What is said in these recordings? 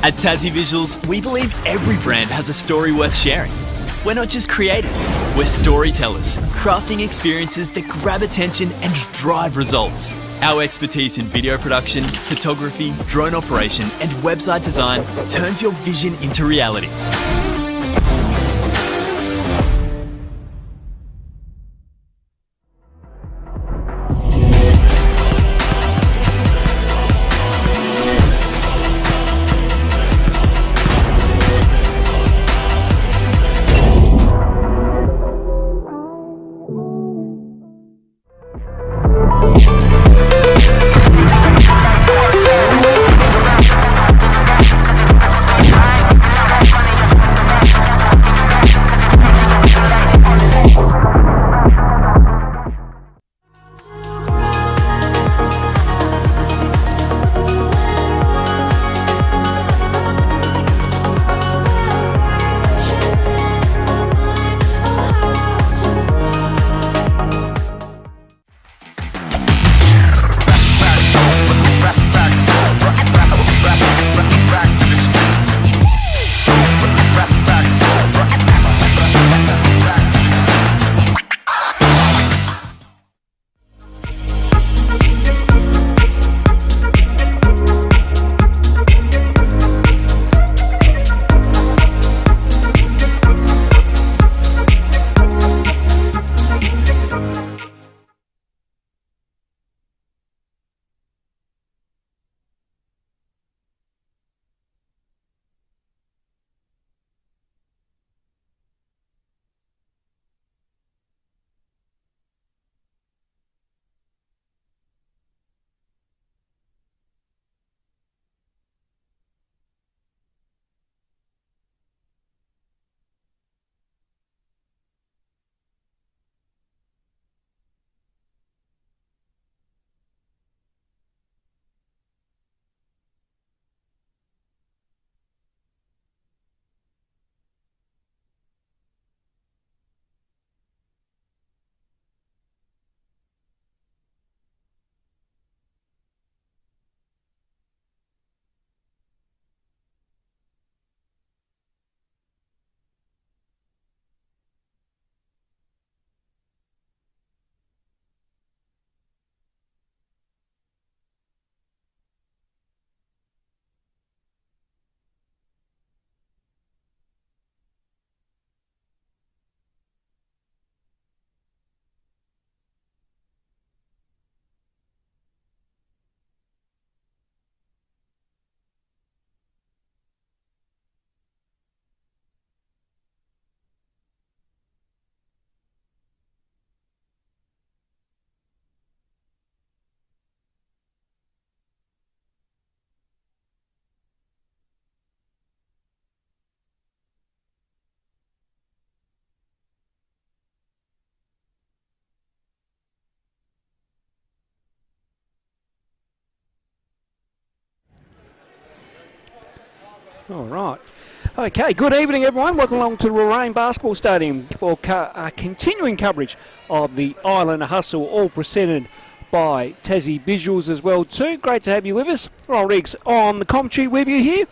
At Tassie Visuals, we believe every brand has a story worth sharing. We're not just creators, we're storytellers, crafting experiences that grab attention and drive results. Our expertise in video production, photography, drone operation, and website design turns your vision into reality. All right. Okay, good evening, everyone. Welcome along to the Lorraine Basketball Stadium for continuing coverage of the Island Hustle, all presented by Tassie Visuals as well too. Great to have you with us. Roll Riggs on the commentary with you here.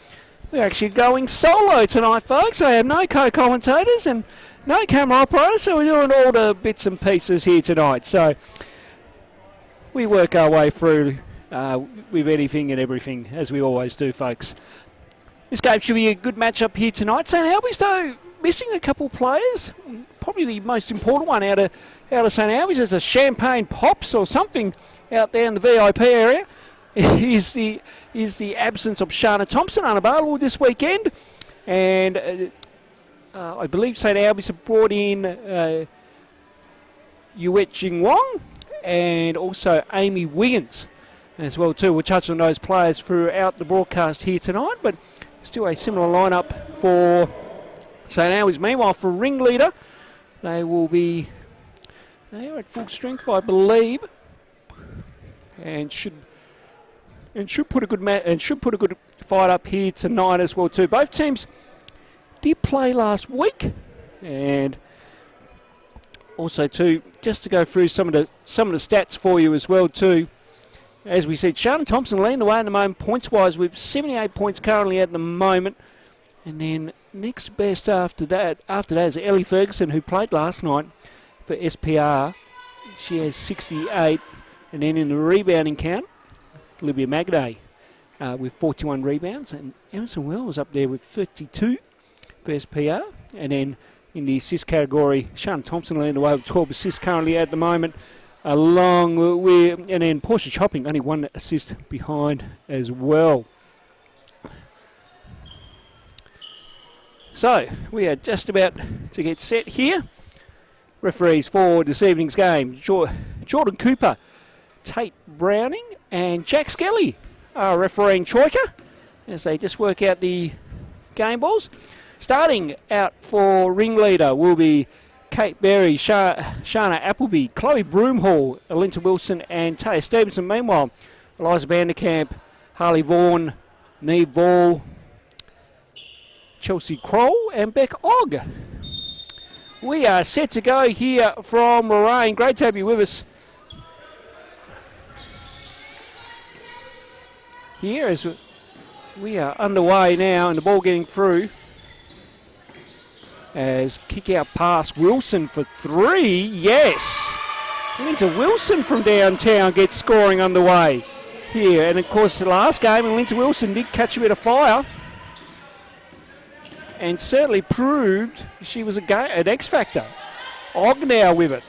We're actually going solo tonight, folks. I have no co-commentators and no camera operator, so we're doing all the bits and pieces here tonight. So we work our way through with anything and everything, as we always do, folks. This game should be a good matchup here tonight. St Albi's, though, missing a couple players. Probably the most important one out of St Albi's is a Champagne Pops or something out there in the VIP area. Is the absence of Shana Thompson, unavailable this weekend. And I believe St Albi's have brought in Yuet Jing Wong and also Amy Wiggins as well too. We'll touch on those players throughout the broadcast here tonight, but still a similar lineup for St Albi's. Meanwhile, for Ringleader, they are at full strength, I believe, and should put a good fight up here tonight as well too. Both teams did play last week, and also too, just to go through some of the stats for you as well too. as we said, Shannon Thompson leading the way at the moment, points-wise, with 78 points currently at the moment. And then next best after that is Ellie Ferguson, who played last night for SPR. She has 68. And then in the rebounding count, Olivia Magday with 41 rebounds. And Emerson Wells up there with 32 for SPR. And then in the assist category, Shannon Thompson leading the way with 12 assists currently at the moment. Along with, and then Portia Chopping, only one assist behind as well. So, we are just about to get set here. Referees for this evening's game, Jordan Cooper, Tate Browning and Jack Skelly are refereeing Troika as they just work out the game balls. Starting out for Ringleader will be Kate Berry, Shana Appleby, Chloe Broomhall, Alinta Wilson and Taya Stevenson. Meanwhile, Eliza Vanderkamp, Harley Vaughan, Neve Ball, Chelsea Kroll and Beck Ogg. We are set to go here from Moraine. Great to have you with us here as we are underway now and the ball getting through. As kick out pass, Wilson for three, yes! Linta Wilson from downtown gets scoring underway here. And of course the last game, Linta Wilson did catch a bit of fire and certainly proved she was an X-factor. Ogg now with it.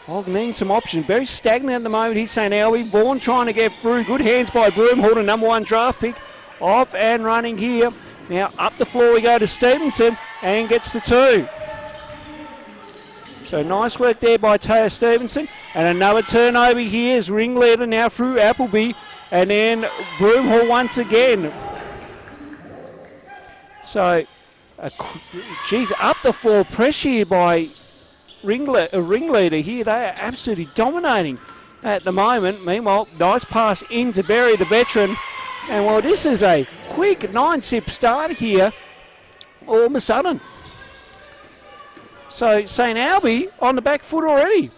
Ogg needs some options. Very stagnant at the moment. He's St Albi. Vaughan trying to get through. Good hands by Broomhall, the number one draft pick. Off and running here. Now up the floor we go to Stevenson and gets the two. So nice work there by Taya Stevenson. And another turnover here is Ringleader now through Appleby. And then Broomhall once again. So, she's up the floor pressure here by Ringleader here. They are absolutely dominating at the moment. Meanwhile, nice pass in to Berry, the veteran. And well, this is a quick 9-sip start here all of a sudden. So St Albi on the back foot already.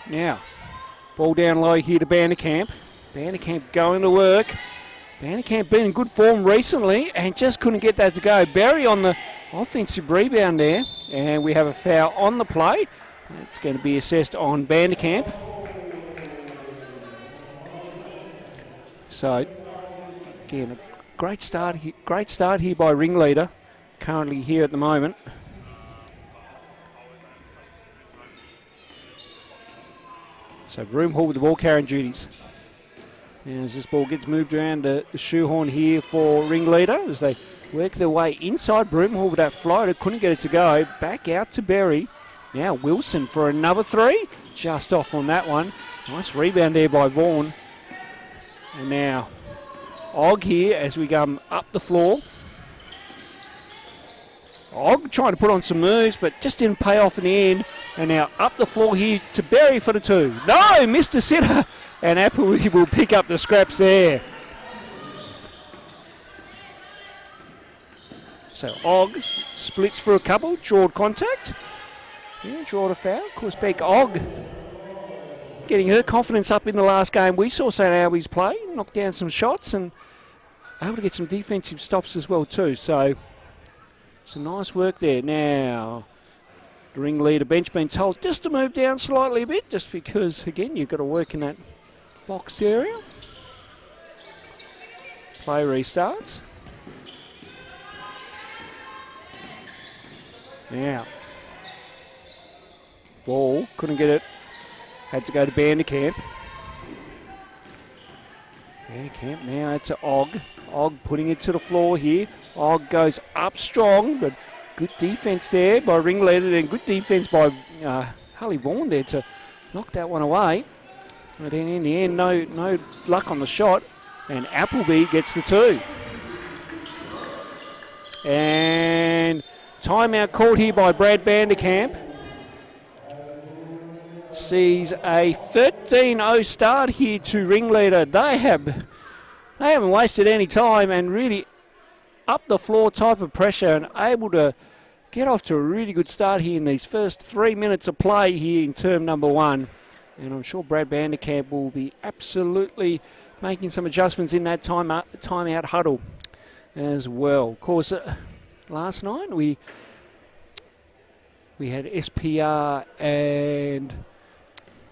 Now, ball down low here to Vanderkamp. Vanderkamp going to work. Vanderkamp been in good form recently and just couldn't get that to go. Berry on the offensive rebound there. And we have a foul on the play. It's going to be assessed on Vanderkamp. So, again, a great start here by Ringleader, currently here at the moment. So Broomhall with the ball carrying duties. And as this ball gets moved around the shoehorn here for Ringleader as they work their way inside. Broomhall with that floater, couldn't get it to go. Back out to Berry. Now Wilson for another three. Just off on that one. Nice rebound there by Vaughan. And now Ogg here as we come up the floor. Ogg trying to put on some moves, but just didn't pay off in the end. And now up the floor here to Berry for the two. No, missed a sitter. And Appleby will pick up the scraps there. So Ogg splits for a couple, drawed contact. Yeah, drawed a foul. Of course, Beck Ogg getting her confidence up in the last game. We saw St Albi's play, knocked down some shots and able to get some defensive stops as well too. So some nice work there. Now the Ringleader bench being told just to move down slightly a bit, just because again you've got to work in that box area. Play restarts. Now ball, couldn't get it. Had to go to Vanderkamp. Vanderkamp now to Ogg. Ogg putting it to the floor here. Ogg goes up strong, but good defense there by Ringleader and good defense by Harley Vaughan there to knock that one away. But then in the end, no luck on the shot. And Appleby gets the two. And timeout called here by Brad Vanderkamp. Sees a 13-0 start here to Ringleader. They haven't wasted any time and really up the floor type of pressure and able to get off to a really good start here in these first 3 minutes of play here in term number 1. And I'm sure Brad Vanderkamp will be absolutely making some adjustments in that timeout huddle as well. Of course, last night we had SPR and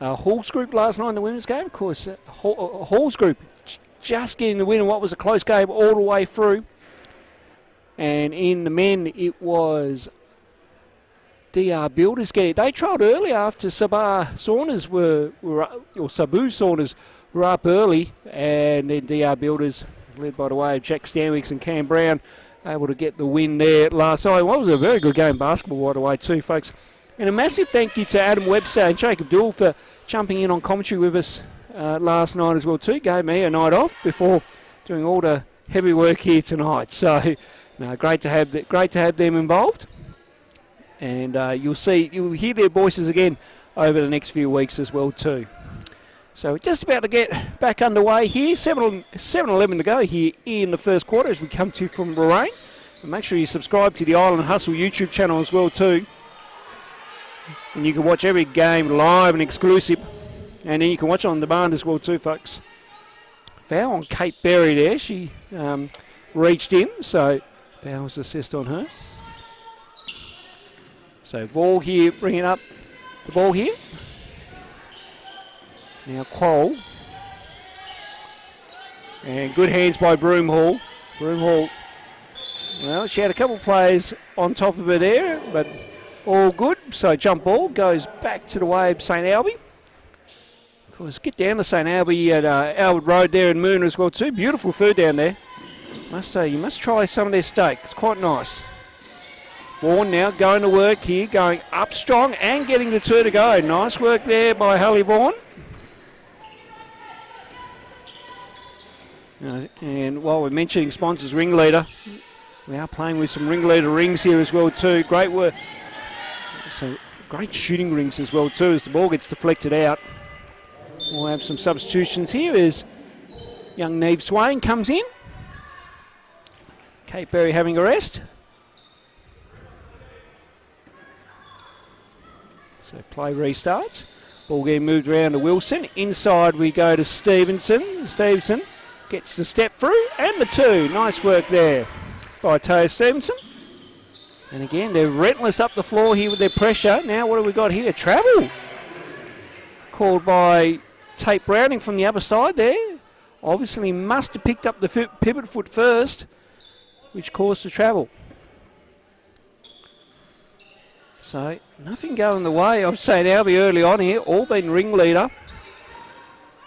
Hall's group last night in the women's game. Of course, Hall's group just getting the win in what was a close game all the way through. And in the men, it was DR Builders getting. They trialled early after Sabu Saunders were up early, and then DR Builders, led by the way of Jack Stanwicks and Cam Brown, able to get the win there last night. Well, it was a very good game of basketball, by the way, too, folks. And a massive thank you to Adam Webster and Jacob Dool for jumping in on commentary with us last night as well, too. Gave me a night off before doing all the heavy work here tonight. So, no, great to have them involved. And you'll hear their voices again over the next few weeks as well, too. So we're just about to get back underway here. 7:11 to go here in the first quarter as we come to you from Lorraine. And make sure you subscribe to the Island Hustle YouTube channel as well, too. And you can watch every game live and exclusive. And then you can watch it on demand as well too, folks. Foul on Kate Berry there. She reached in, so foul's assist on her. So ball here, bringing up the ball here. Now Quoll. And good hands by Broomhall. Broomhall, well, she had a couple of players on top of her there, but all good. So jump ball goes back to the way of St Albi. Of course, get down to St Albi at Albert Road there in Moona as well too. Beautiful food down there. Must say, you must try some of their steak. It's quite nice. Vaughan now going to work here, going up strong and getting the 2 to go. Nice work there by Hallie Vaughan. And while we're mentioning sponsors, Ringleader, we are playing with some Ringleader rings here as well too. Great work. So great shooting rings as well too as the ball gets deflected out. We'll have some substitutions here as young Neve Swain comes in. Kate Berry having a rest. So play restarts. Ball getting moved around to Wilson. Inside we go to Stevenson. Stevenson gets the step through and the 2. Nice work there by Taya Stevenson. And again, they're relentless up the floor here with their pressure. Now what have we got here? Travel. Called by Tate Browning from the other side there. Obviously must have picked up the pivot foot first, which caused the travel. So nothing going the way of St Albi early on here. All been Ringleader.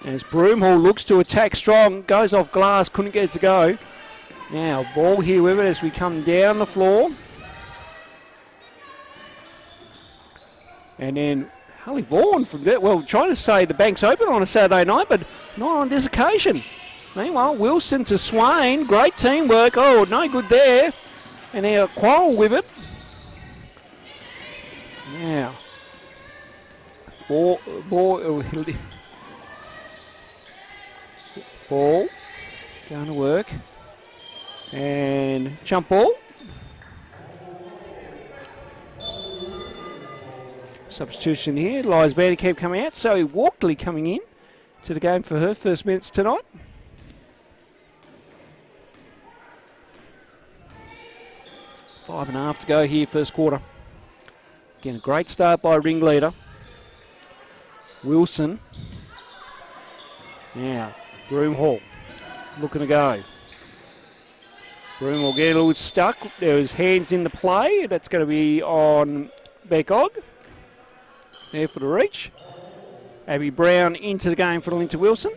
As Broomhall looks to attack strong, goes off glass, couldn't get it to go. Now ball here with it as we come down the floor. And then Hallie Vaughan from there, well, trying to say the bank's open on a Saturday night, but not on this occasion. Meanwhile, Wilson to Swain, great teamwork. Oh, no good there. And now Quoll with it. Now, ball going to work. And jump ball. Substitution here. Liz Vanderkamp coming out. Zoe Walkley coming in to the game for her first minutes tonight. 5.5 to go here, first quarter. Again, a great start by Ringleader. Wilson. Now, Broomhall looking to go. Broomhall getting a little stuck. There's hands in the play. That's going to be on Beckog. There for the reach. Abby Brown into the game for the link to Wilson.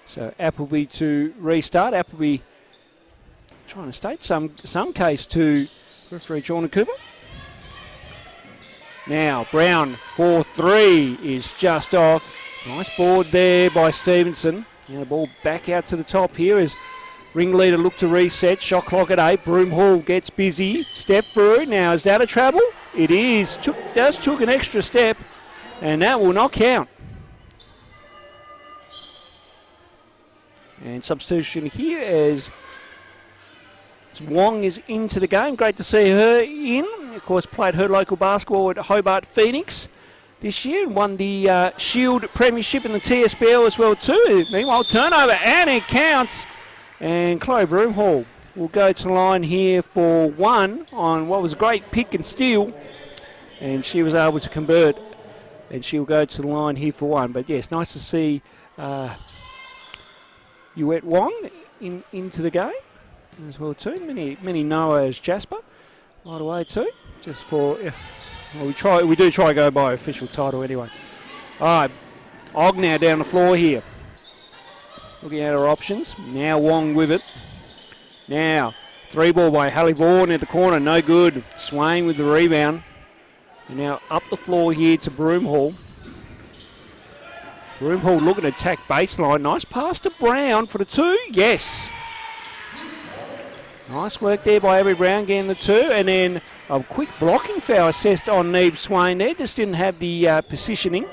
So Appleby to restart. Appleby trying to state some case to referee Jordan Cooper. Now Brown for 3 is just off. Nice board there by Stevenson. Now the ball back out to the top here as Ringleader look to reset. Shot clock at 8. Broomhall gets busy. Step through. Now is that a travel? It is. Took an extra step, and that will not count. And substitution here as Wong is into the game. Great to see her in. Of course, played her local basketball at Hobart Phoenix this year and won the Shield Premiership in the TSBL as well too. Meanwhile, turnover, and it counts. And Chloe Broomhall will go to the line here for one on what was a great pick and steal. And she was able to convert. And she'll go to the line here for one. But yes, nice to see Yuet Wong into the game as well too. Many know her as Jasper right away too. Just for we do try to go by official title anyway. All right, Og now down the floor here. Looking at her options. Now Wong with it. Now 3-ball by Hallie Vaughan at the corner, no good. Swain with the rebound. And now up the floor here to Broomhall. Broomhall looking to attack baseline. Nice pass to Brown for the two. Yes. Nice work there by Abby Brown getting the two. And then a quick blocking foul assessed on Neve Swain there. Just didn't have the positioning.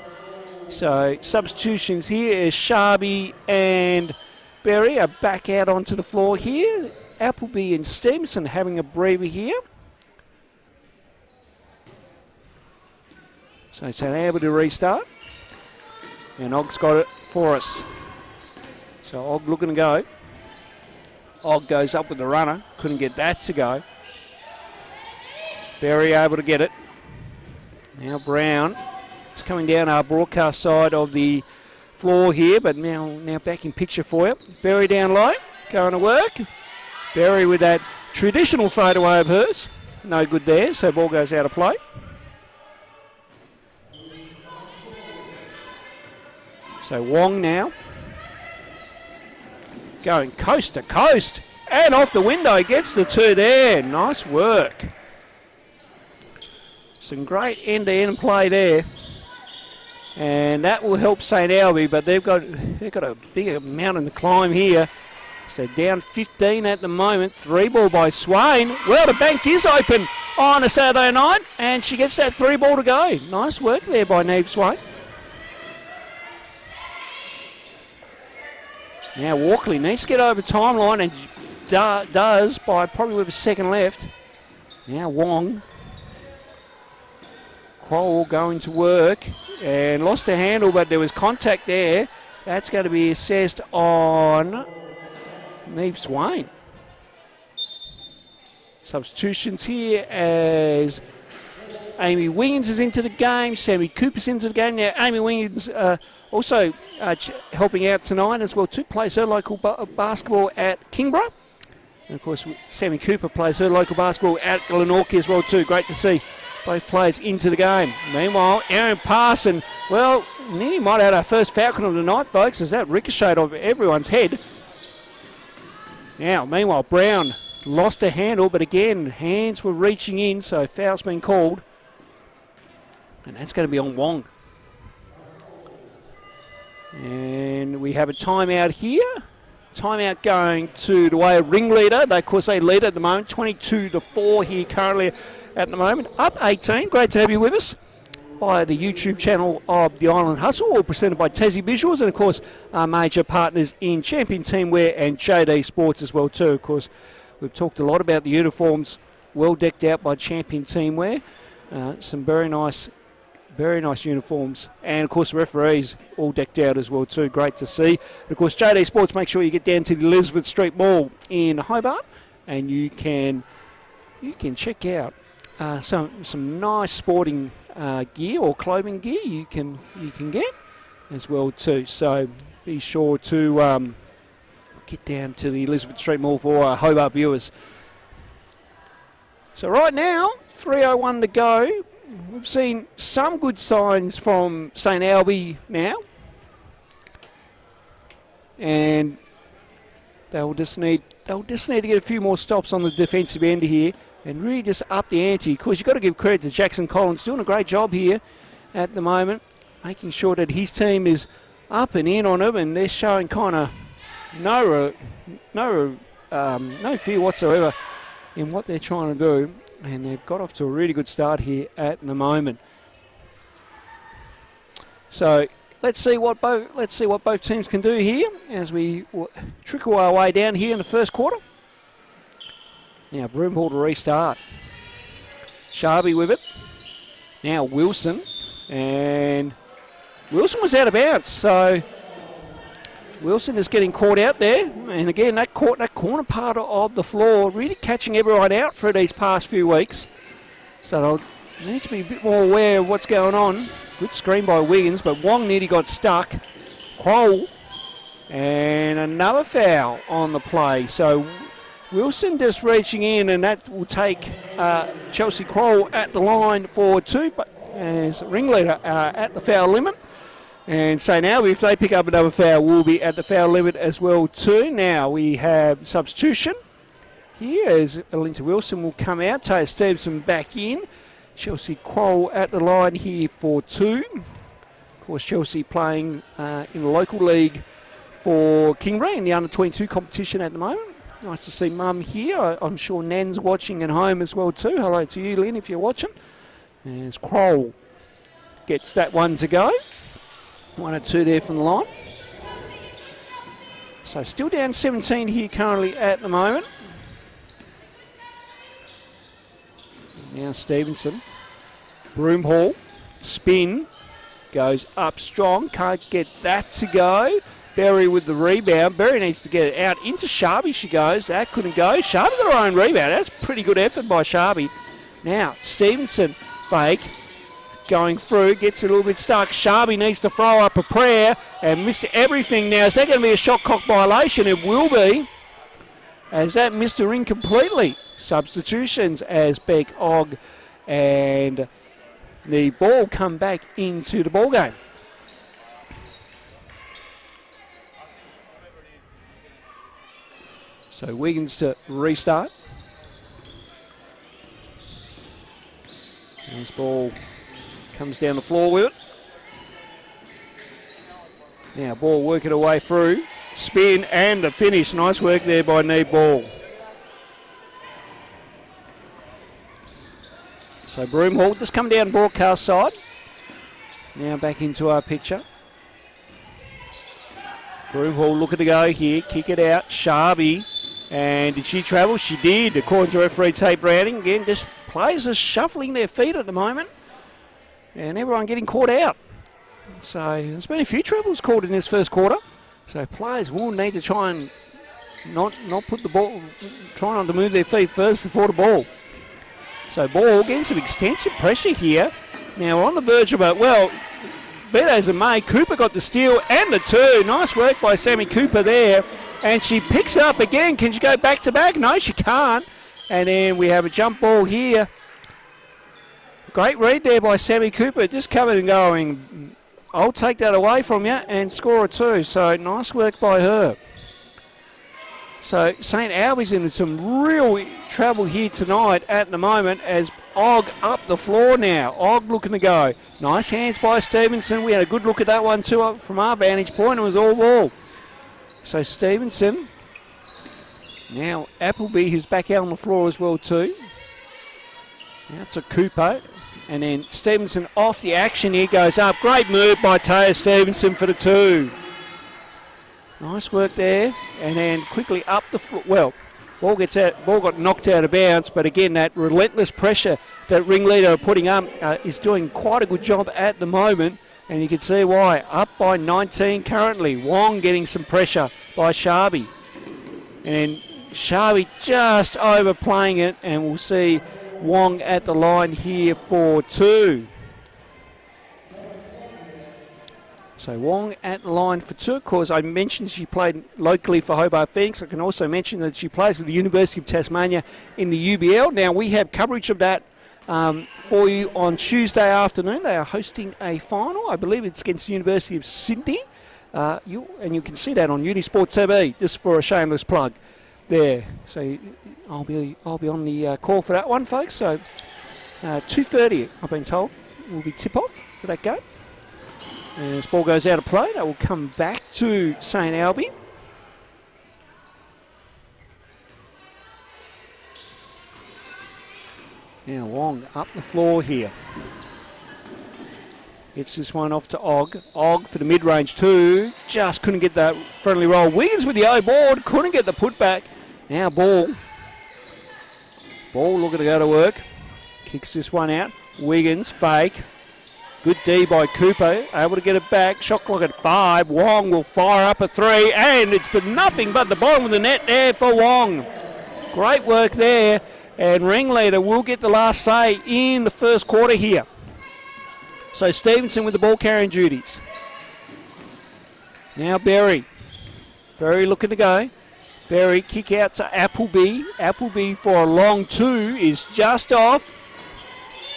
So substitutions here as Sharby and Berry are back out onto the floor here. Appleby and Stevenson having a breather here. So St Albi to restart. And Og's got it for us. So Og looking to go. Og goes up with the runner. Couldn't get that to go. Berry able to get it. Now Brown. It's coming down our broadcast side of the floor here, but now back in picture for you. Berry down low. Going to work. Berry with that traditional fadeaway of hers. No good there, so ball goes out of play. So Wong now. Going coast to coast. And off the window, gets the two there. Nice work. Some great end-to-end play there. And that will help St Albi, but they've got a big mountain to climb here. So down 15 at the moment. 3-ball by Swain. Well, the bank is open on a Saturday night, and she gets that 3-ball to go. Nice work there by Neve Swain. Now Walkley needs to get over timeline and does by probably with a second left. Now Wong. Crowell going to work and lost the handle, but there was contact there. That's going to be assessed on Neve Swain. Substitutions here as Amy Wiggins is into the game. Sammy Cooper's into the game. Now Amy Wiggins also helping out tonight as well too. Plays her local basketball at Kingborough. And of course Sammy Cooper plays her local basketball at Glenorchy as well too. Great to see both players into the game. Meanwhile, Aaron Parson, well, nearly might have had our first Falcon of the night, folks, as that ricocheted off everyone's head. Now, meanwhile, Brown lost a handle, but again, hands were reaching in, so foul's been called. And that's going to be on Wong. And we have a timeout here. Timeout going to the way of Ringleader. Of course, they lead at the moment, 22-4 here currently at the moment. Up 18. Great to have you with us by the YouTube channel of the Island Hustle, all presented by Tassie Visuals, and of course our major partners in Champion Teamwear and JD Sports as well too. Of course, we've talked a lot about the uniforms, well decked out by Champion Teamwear. Some very nice uniforms, and of course the referees all decked out as well too. Great to see. And of course, JD Sports, make sure you get down to the Elizabeth Street Mall in Hobart, and you can check out some nice sporting gear or clothing gear you can get as well too. So be sure to get down to the Elizabeth Street Mall for our Hobart viewers. So right now, 3:01 to go. We've seen some good signs from St Albi now, and they'll just need to get a few more stops on the defensive end here and really just up the ante. Of course, you've got to give credit to Jackson Collins, doing a great job here at the moment, making sure that his team is up and in on him, and they're showing kind of no fear whatsoever in what they're trying to do. And they've got off to a really good start here at the moment. So let's see what both teams can do here as we trickle our way down here in the first quarter. Now Broomhall to restart. Sharby with it. Now Wilson, and Wilson was out of bounds, so Wilson is getting caught out there. And again, that corner part of the floor really catching everyone out for these past few weeks. So they'll need to be a bit more aware of what's going on. Good screen by Wiggins, but Wong nearly got stuck. Kroll, and another foul on the play. So Wilson just reaching in, and that will take Chelsea Kroll at the line for 2, but as Ringleader at the foul limit. And so now if they pick up another foul, we'll be at the foul limit as well too. Now we have substitution here as Alinta Wilson will come out. Taya Stevenson back in. Chelsea Kroll at the line here for 2. Of course, Chelsea playing in the local league for Kingbray in the under-22 competition at the moment. Nice to see Mum here. I'm sure Nan's watching at home as well too. Hello to you, Lynn, if you're watching. As Kroll gets that one to go. 1 or 2 there from the line. So still down 17 here currently at the moment. Now Stevenson. Broomhall. Spin. Goes up strong. Can't get that to go. Berry with the rebound. Berry needs to get it out into Sharby. She goes. That couldn't go. Sharby got her own rebound. That's pretty good effort by Sharby. Now Stevenson. Fake. Going through, gets a little bit stuck. Sharby needs to throw up a prayer and missed everything now. Is that going to be a shot clock violation? It will be, as that missed her in completely. Substitutions as Beck, Og, and the ball come back into the ball game. So Wiggins to restart. This ball comes down the floor with it. Now ball working her way through. Spin and the finish. Nice work there by Neve Ball. So Broomhall just come down broadcast side. Now back into our picture. Broomhall looking to go here. Kick it out. Sharby. And did she travel? She did, according to referee Tate Browning. Again, just players are shuffling their feet at the moment. And everyone getting caught out. So there's been a few troubles called in this first quarter. So players will need to try and not put the ball, try not to move their feet first before the ball. So ball getting some extensive pressure here. Now on the verge of it, well, better as it may, Cooper got the steal and the 2. Nice work by Sammy Cooper there. And she picks it up again. Can she go back to back? No, she can't. And then we have a jump ball here. Great read there by Sammy Cooper, just coming and going, I'll take that away from you and score a 2. So nice work by her. So St Albi's in some real trouble here tonight at the moment as Og up the floor now. Og looking to go. Nice hands by Stevenson. We had a good look at that one too from our vantage point. It was all ball. So Stevenson. Now Appleby, who's back out on the floor as well too. Now to Cooper. And then Stevenson off the action here, goes up. Great move by Taya Stevenson for the 2. Nice work there. And then quickly up the floor. Well, ball got knocked out of bounds, but again, that relentless pressure that Ringleader are putting up is doing quite a good job at the moment. And you can see why. Up by 19 currently. Wong getting some pressure by Sharby. And Sharby just overplaying it, and we'll see Wong at the line here for 2. So Wong at the line for 2. Of course, I mentioned she played locally for Hobart Phoenix. I can also mention that she plays with the University of Tasmania in the UBL. Now, we have coverage of that for you on Tuesday afternoon. They are hosting a final. I believe it's against the University of Sydney. You can see that on Unisport TV, just for a shameless plug there. So I'll be on the call for that one, folks. So 2:30, I've been told, will be tip-off for that game. And this ball goes out of play. That will come back to St Albi. Now Wong up the floor here. Gets this one off to Og. Og for the mid-range two. Just couldn't get that friendly roll. Wiggins with the O-board. Couldn't get the putback. Now ball. Ball looking to go to work. Kicks this one out. Wiggins, fake. Good D by Cooper. Able to get it back. Shot clock at 5. Wong will fire up a 3. And it's to nothing but the bottom of the net there for Wong. Great work there. And Ringleader will get the last say in the first quarter here. So Stevenson with the ball carrying duties. Now Berry. Berry looking to go. Berry kick out to Appleby. Appleby for a long 2 is just off.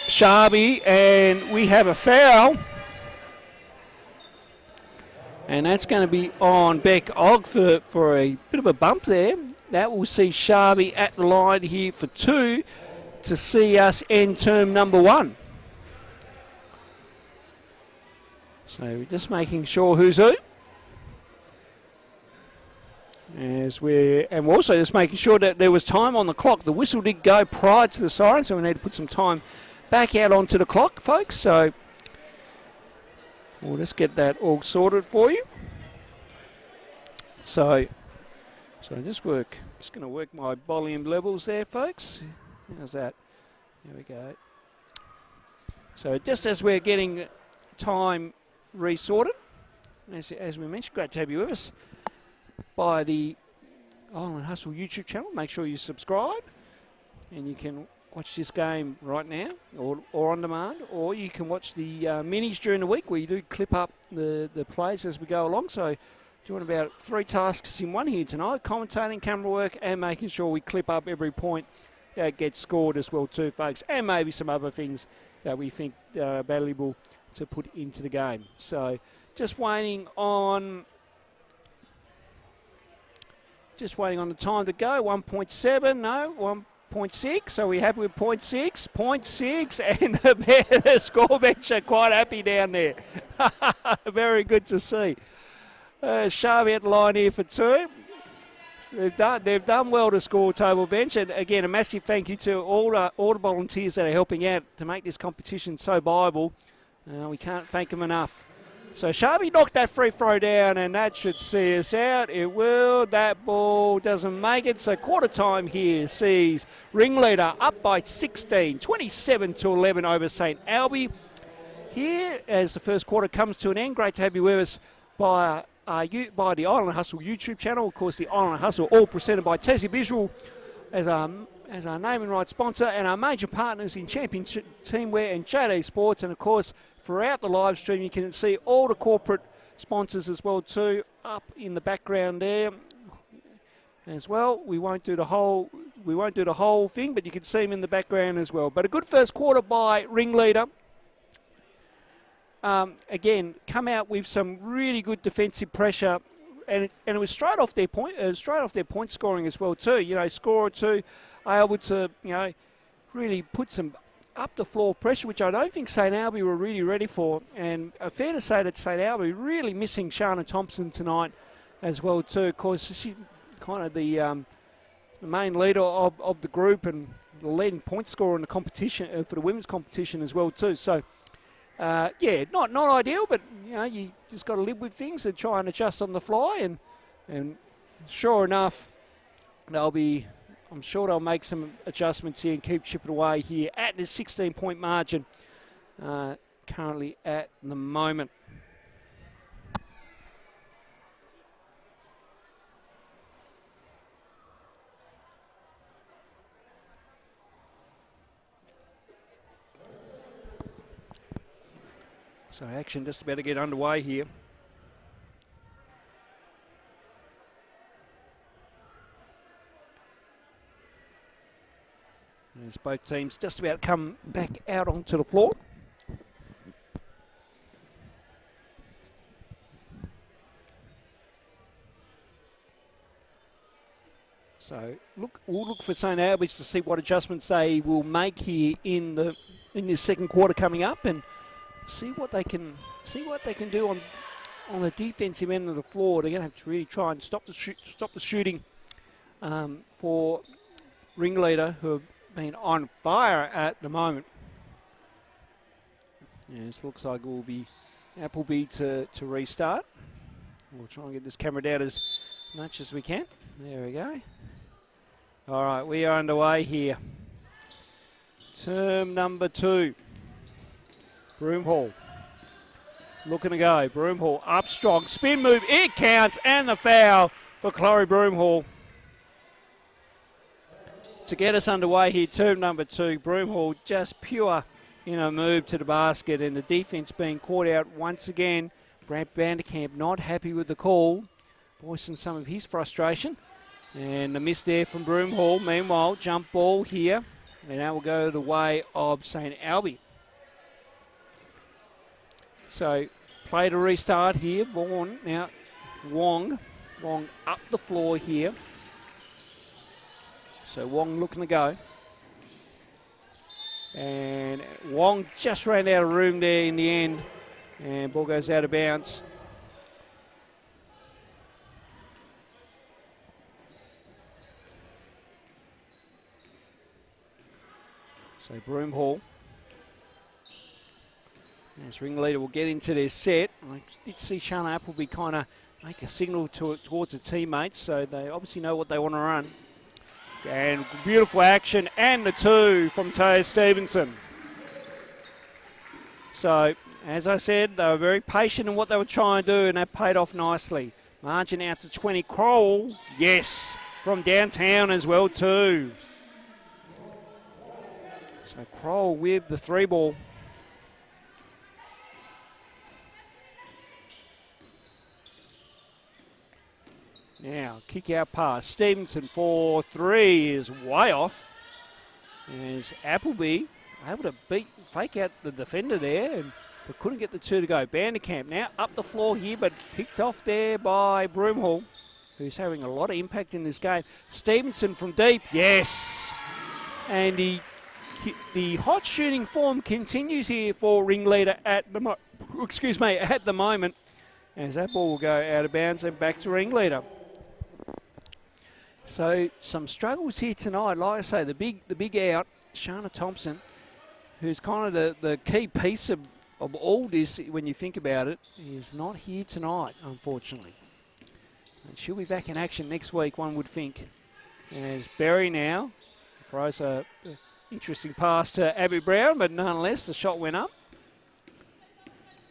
Sharby, and we have a foul. And that's going to be on Beck Og for a bit of a bump there. That will see Sharby at the line here for 2 to see us end term number 1. So we're just making sure who's who. And we're also just making sure that there was time on the clock. The whistle did go prior to the siren, so we need to put some time back out onto the clock, folks. So we'll just get that all sorted for you. So just going to work my volume levels there, folks. How's that? There we go. So just as we're getting time resorted, as we mentioned, great to have you with us by the Island Hustle YouTube channel. Make sure you subscribe, and you can watch this game right now or on demand, or you can watch the minis during the week where you do clip up the plays as we go along. So doing about 3 tasks in one here tonight: commentating, camera work, and making sure we clip up every point that gets scored as well too, folks, and maybe some other things that we think are valuable to put into the game. So just waiting on the time to go. 1.7, no, 1.6. So we're happy with 0.6, 0.6, and the score bench are quite happy down there. Very good to see. Sharvey at the line here for 2. So they've done well to score table bench, and again a massive thank you to all the volunteers that are helping out to make this competition so viable. We can't thank them enough. So Sharvey knocked that free throw down, and that should see us out. It will. That ball doesn't make it. So quarter time here sees Ringleader up by 16, 27-11 over St Albi. Here, as the first quarter comes to an end, great to have you with us by the Island Hustle YouTube channel. Of course, the Island Hustle, all presented by Tassie Visual as our name and right sponsor, and our major partners in Championship Teamwear and JD Sports. And of course, throughout the live stream, you can see all the corporate sponsors as well too up in the background there as well. We won't do the whole thing, but you can see them in the background as well. But a good first quarter by Ringleader. Again, come out with some really good defensive pressure, and it was straight off their point scoring as well too. You know, score or two, able to really put some up the floor pressure, which I don't think St Albi were really ready for. And fair to say that St Albi really missing Shana Thompson tonight as well too. Of course, she's kind of the main leader of the group and the leading point scorer in the competition for the women's competition as well too. So. Not ideal, but you just got to live with things and try and adjust on the fly. And sure enough, I'm sure they'll make some adjustments here and keep chipping away here at the 16-point margin currently at the moment. So action just about to get underway here. As both teams just about to come back out onto the floor. So we'll look for St Albans to see what adjustments they will make here in this second quarter coming up, and see what they can do on the defensive end of the floor. They're going to have to really try and stop the shooting for Ringleader, who have been on fire at the moment. And this looks like it will be Appleby to restart. We'll try and get this camera down as much as we can. There we go. All right, we are underway here. Term number 2. Broomhall looking to go. Broomhall up strong. Spin move. It counts. And the foul for Chloe Broomhall. To get us underway here, term number 2. Broomhall just pure in a move to the basket. And the defence being caught out once again. Brad Vanderkamp not happy with the call. Voicing some of his frustration. And the miss there from Broomhall. Meanwhile, jump ball here. And that will go the way of St Albi. So, play to restart here. Vaughan now. Wong up the floor here. So Wong looking to go. And Wong just ran out of room there in the end. And ball goes out of bounds. So Broomhall. As Ringleader will get into their set. I did see Shana Appleby kind of make a signal towards the teammates, so they obviously know what they want to run. And beautiful action, and the 2 from Taya Stevenson. So, as I said, they were very patient in what they were trying to do, and that paid off nicely. Margin out to 20. Kroll, yes, from downtown as well too. So Kroll with the 3 ball. Now, kick out pass. Stevenson for 3 is way off. As Appleby able to fake out the defender there, but couldn't get the 2 to go. Vanderkamp now up the floor here, but picked off there by Broomhall, who's having a lot of impact in this game. Stevenson from deep, yes. And the hot shooting form continues here for Ringleader at the moment. As that ball will go out of bounds and back to Ringleader. So some struggles here tonight. Like I say, the big out, Shana Thompson, who's kind of the key piece of all this when you think about it, is not here tonight, unfortunately. And she'll be back in action next week, one would think. As Berry now throws a interesting pass to Abby Brown, but nonetheless the shot went up.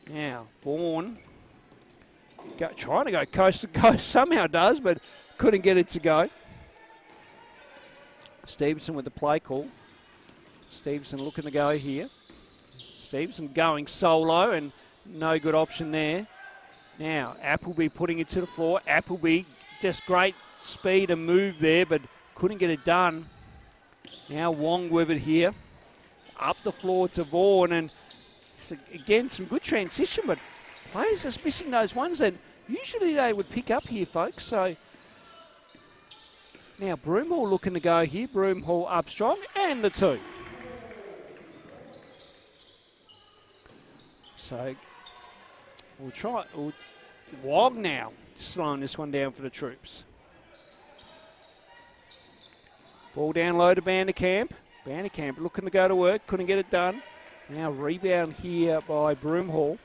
Now Vaughan trying to go coast to coast, somehow does, but couldn't get it to go. Stevenson with the play call. Stevenson looking to go here. Stevenson going solo and no good option there. Now Appleby putting it to the floor. Appleby just great speed and move there, but couldn't get it done. Now Wong with it here. Up the floor to Vaughan, and again some good transition, but players just missing those ones that usually they would pick up here, folks. So now Broomhall looking to go here. Broomhall up strong, and the 2. So we'll try. Wong now slowing this one down for the troops. Ball down low to Vanderkamp. Vanderkamp looking to go to work, couldn't get it done. Now rebound here by Broomhall.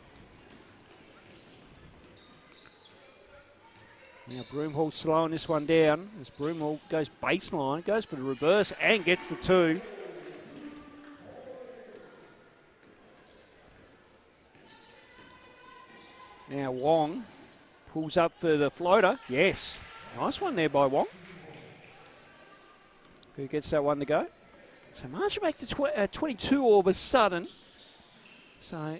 Now Broomhall slowing this one down as Broomhall goes baseline, goes for the reverse and gets the 2. Now Wong pulls up for the floater. Yes, nice one there by Wong. Who gets that one to go? So marching back to 22 all of a sudden. So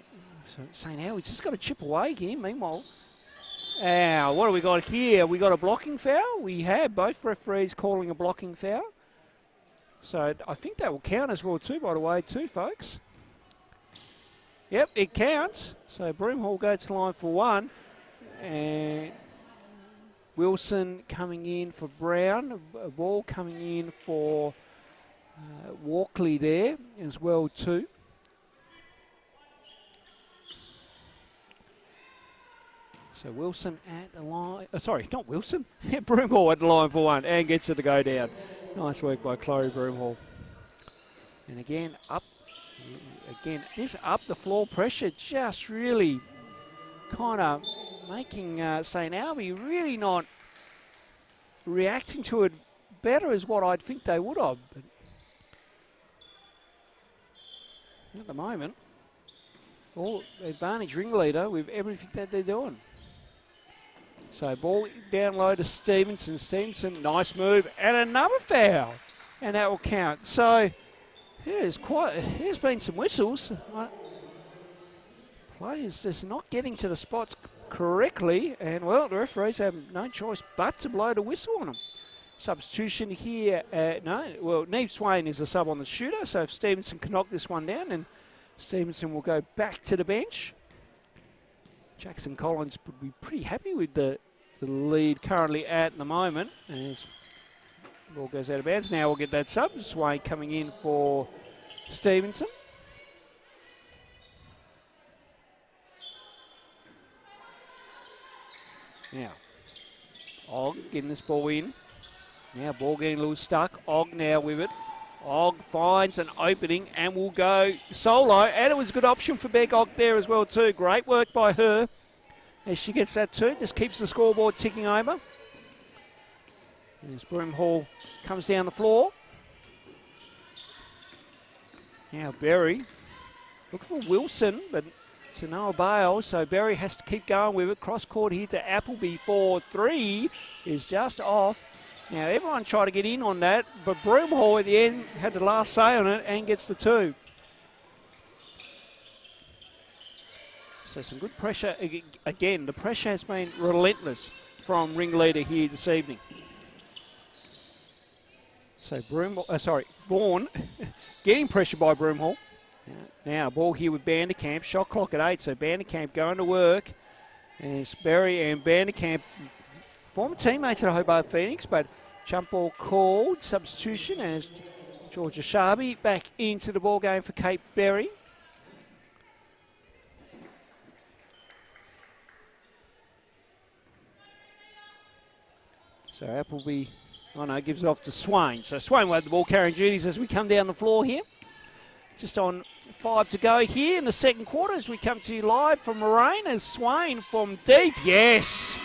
St Albi's just got to chip away here. Meanwhile, what do we got here? We got a blocking foul. We have both referees calling a blocking foul. So I think that will count as well too, by the way, too, folks. Yep, it counts. So Broomhall goes to the line for 1. And Wilson coming in for Brown. A ball coming in for Walkley there as well too. So Wilson at the line. Sorry, not Wilson. Broomhall at the line for 1 and gets it to go down. Nice work by Chloe Broomhall. And again, up again, this up the floor pressure just really kind of making St Albi really not reacting to it better as what I'd think they would have. But at the moment, all advantage Ringleader with everything that they're doing. So ball down low to Stevenson. Stevenson, nice move, and another foul, and that will count. So here's been some whistles. Players just not getting to the spots correctly, and well, the referees have no choice but to blow the whistle on them. Substitution here. Neve Swain is a sub on the shooter, so if Stevenson can knock this one down, then Stevenson will go back to the bench. Jackson Collins would be pretty happy with the lead currently at the moment. As the ball goes out of bounds, now we'll get that sub. Swain coming in for Stevenson. Now, Og getting this ball in. Now ball getting a little stuck. Og now with it. Og finds an opening and will go solo. And it was a good option for Beck Og there as well too. Great work by her as she gets that too. Just keeps the scoreboard ticking over. As Broomhall comes down the floor. Now Berry. Looking for Wilson, but to no avail, so Berry has to keep going with it. Cross court here to Appleby for 3 is just off. Now everyone tried to get in on that, but Broomhall at the end had the last say on it and gets the 2. So some good pressure. Again, the pressure has been relentless from Ringleader here this evening. So Vaughan getting pressure by Broomhall. Now ball here with Vanderkamp. Shot clock at 8, so Vanderkamp going to work. And it's Berry and Vanderkamp, former teammates at Hobart Phoenix, but jump ball called. Substitution as Georgia Sharby back into the ball game for Kate Berry. So Appleby, gives it off to Swain. So Swain will have the ball carrying duties as we come down the floor here. Just on 5 to go here in the second quarter as we come to you live from Moraine as Swain from deep. Yes!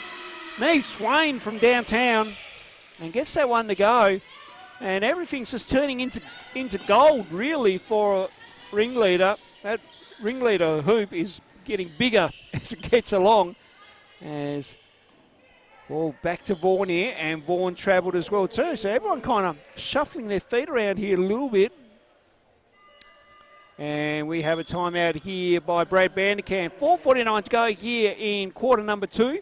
Neve Swain from downtown and gets that one to go. And everything's just turning into gold really for Ringleader. That Ringleader hoop is getting bigger as it gets along. As ball back to Vaughan here, and Vaughan travelled as well too. So everyone kind of shuffling their feet around here a little bit. And we have a timeout here by Brad Vanderkamp. 4:49 to go here in quarter number 2.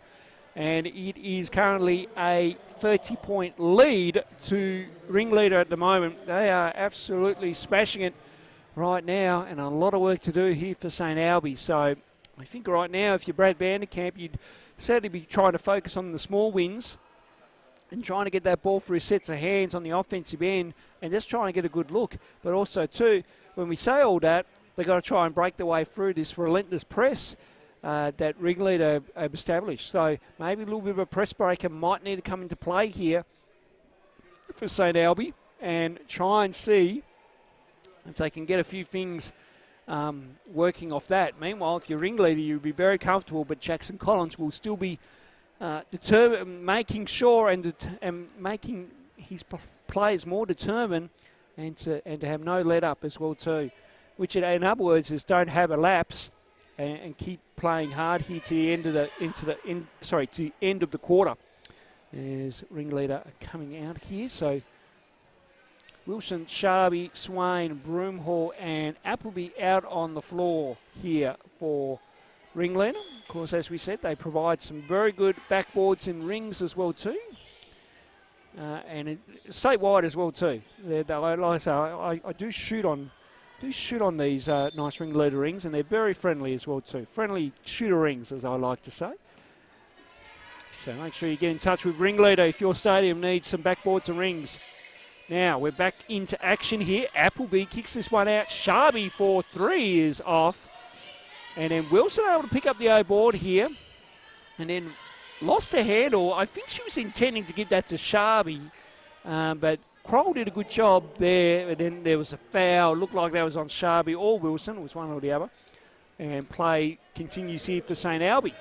And it is currently a 30-point lead to Ringleader at the moment. They are absolutely smashing it right now, and a lot of work to do here for St Albi. So I think right now, if you're Brad Vanderkamp, you'd certainly be trying to focus on the small wins and trying to get that ball through sets of hands on the offensive end and just trying to get a good look. But also, too, when we say all that, they've got to try and break their way through this relentless press that Ringleader have established. So maybe a little bit of a press breaker might need to come into play here for St Albi and try and see if they can get a few things working off that. Meanwhile, if you're Ringleader, you'll be very comfortable, but Jackson Collins will still be making sure and making his players more determined and to have no let up as well too. Which in other words is don't have a lapse and keep playing hard here to the end of the end of the quarter. There's Ringleader coming out here. So Wilson, Sharby, Swain, Broomhall and Appleby out on the floor here for Ringleader. Of course, as we said, they provide some very good backboards and rings as well too. And statewide as well too. Like I say, I do shoot on these nice Ringleader rings, and they're very friendly as well too. Friendly shooter rings, as I like to say. So make sure you get in touch with Ringleader if your stadium needs some backboards and rings. Now we're back into action here. Appleby kicks this one out. Sharby for 3 is off. And then Wilson able to pick up the O board here. And then lost her handle. I think she was intending to give that to Sharby, but Kroll did a good job there, and then there was a foul. Looked like that was on Sharby or Wilson. It was one or the other. And play continues here for St Albi.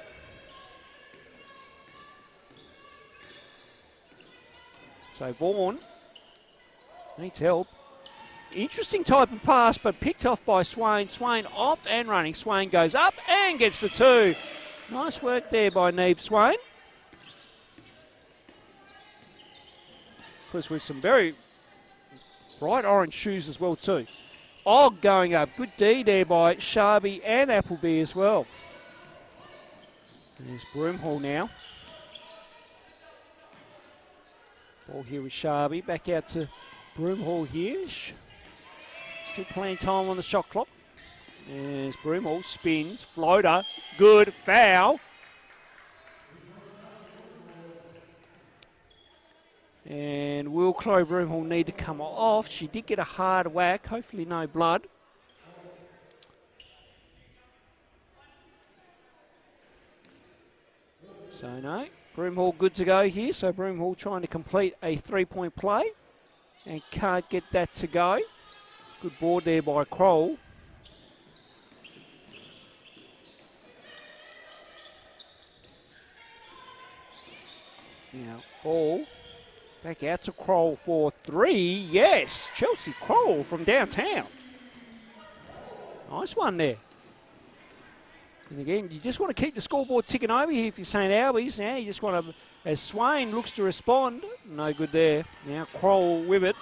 So Vaughan needs help. Interesting type of pass, but picked off by Swain. Swain off and running. Swain goes up and gets the 2. Nice work there by Neve Swain. Of course, with some very bright orange shoes as well too. Og going up. Good D there by Sharby and Appleby as well. There's Broomhall now. Ball here with Sharby. Back out to Broomhall here. Still plenty of time on the shot clock. There's Broomhall. Spins. Floater. Good. Foul. And will Chloe Broomhall need to come off? She did get a hard whack. Hopefully no blood. So no. Broomhall good to go here. So Broomhall trying to complete a 3-point play. And can't get that to go. Good board there by Kroll. Now, ball back out to Kroll for 3. Yes, Chelsea Kroll from downtown. Nice one there. And again, you just want to keep the scoreboard ticking over here if you're St Albies. Now you just want to, as Swain looks to respond, no good there. Now Kroll with it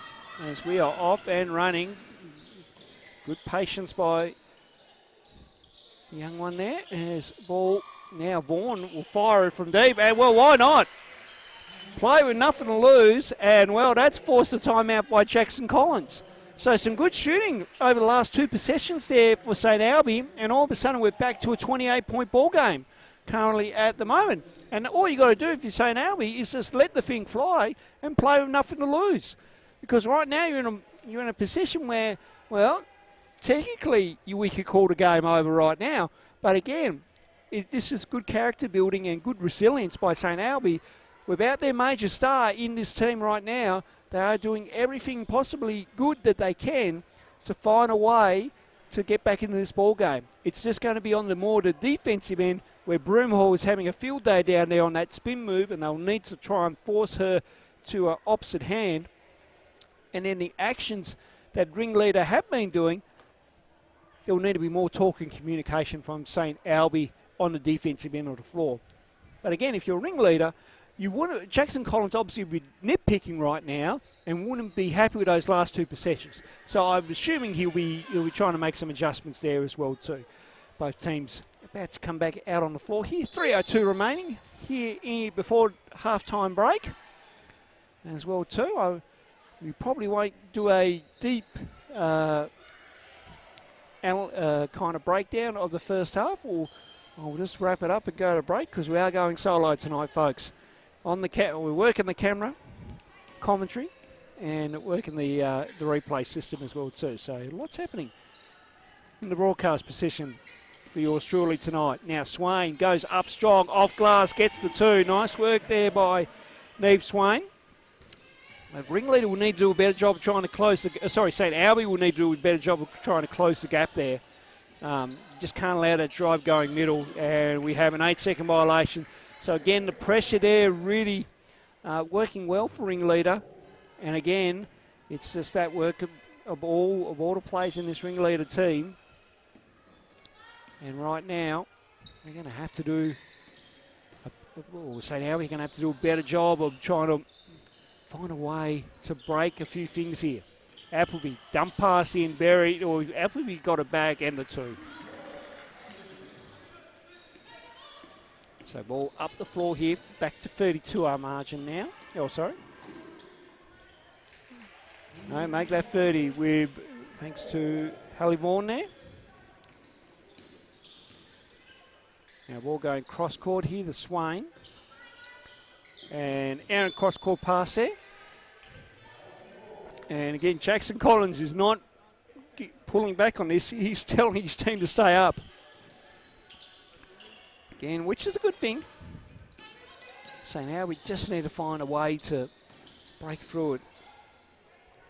as we are off and running. Good patience by the young one there. As ball, now Vaughan will fire it from deep. And well, why not? Play with nothing to lose. And well, that's forced a timeout by Jackson Collins. So some good shooting over the last 2 possessions there for St Albi. And all of a sudden we're back to a 28-point ball game currently at the moment. And all you got to do if you're St Albi is just let the thing fly and play with nothing to lose. Because right now you're in a position where, well, technically we could call the game over right now. But again, this is good character building and good resilience by St Albi. Without their major star in this team right now, they are doing everything possibly good that they can to find a way to get back into this ball game. It's just going to be on the defensive end where Broomhall is having a field day down there on that spin move, and they'll need to try and force her to an opposite hand. And then the actions that Ringleader have been doing, there will need to be more talk and communication from St Albi on the defensive end of the floor. But again, if you're a Ringleader, Jackson Collins obviously would be nitpicking right now and wouldn't be happy with those last 2 possessions. So I'm assuming he'll be trying to make some adjustments there as well too. Both teams about to come back out on the floor here. 3:02 remaining here before halftime break as well too. We probably won't do a deep kind of breakdown of the first half. I'll just wrap it up and go to break because we are going solo tonight, folks. We're working the camera, commentary, and working the replay system as well too. So lots happening in the broadcast position for yours truly tonight. Now Swain goes up strong, off glass, gets the 2. Nice work there by Neve Swain. Ringleader will need to do a better job trying to close St Albi will need to do a better job of trying to close the gap there. Just can't allow that drive going middle, and we have an 8-second violation. So again, the pressure there really working well for Ringleader. And again, it's just that work of all the players in this Ringleader team. And right now, they're going to have to do, St Albi are going to have to do a better job of trying to find a way to break a few things here. Appleby, dump pass in, buried, or Appleby got it back and the 2. So ball up the floor here, back to 32 our margin now. Oh, sorry. No, make that 30 with, thanks to Hallie Vaughan there. Now ball going cross court here to Swain. And Aaron cross court pass there. And again, Jackson Collins is not pulling back on this. He's telling his team to stay up. Again, which is a good thing. So now we just need to find a way to break through it.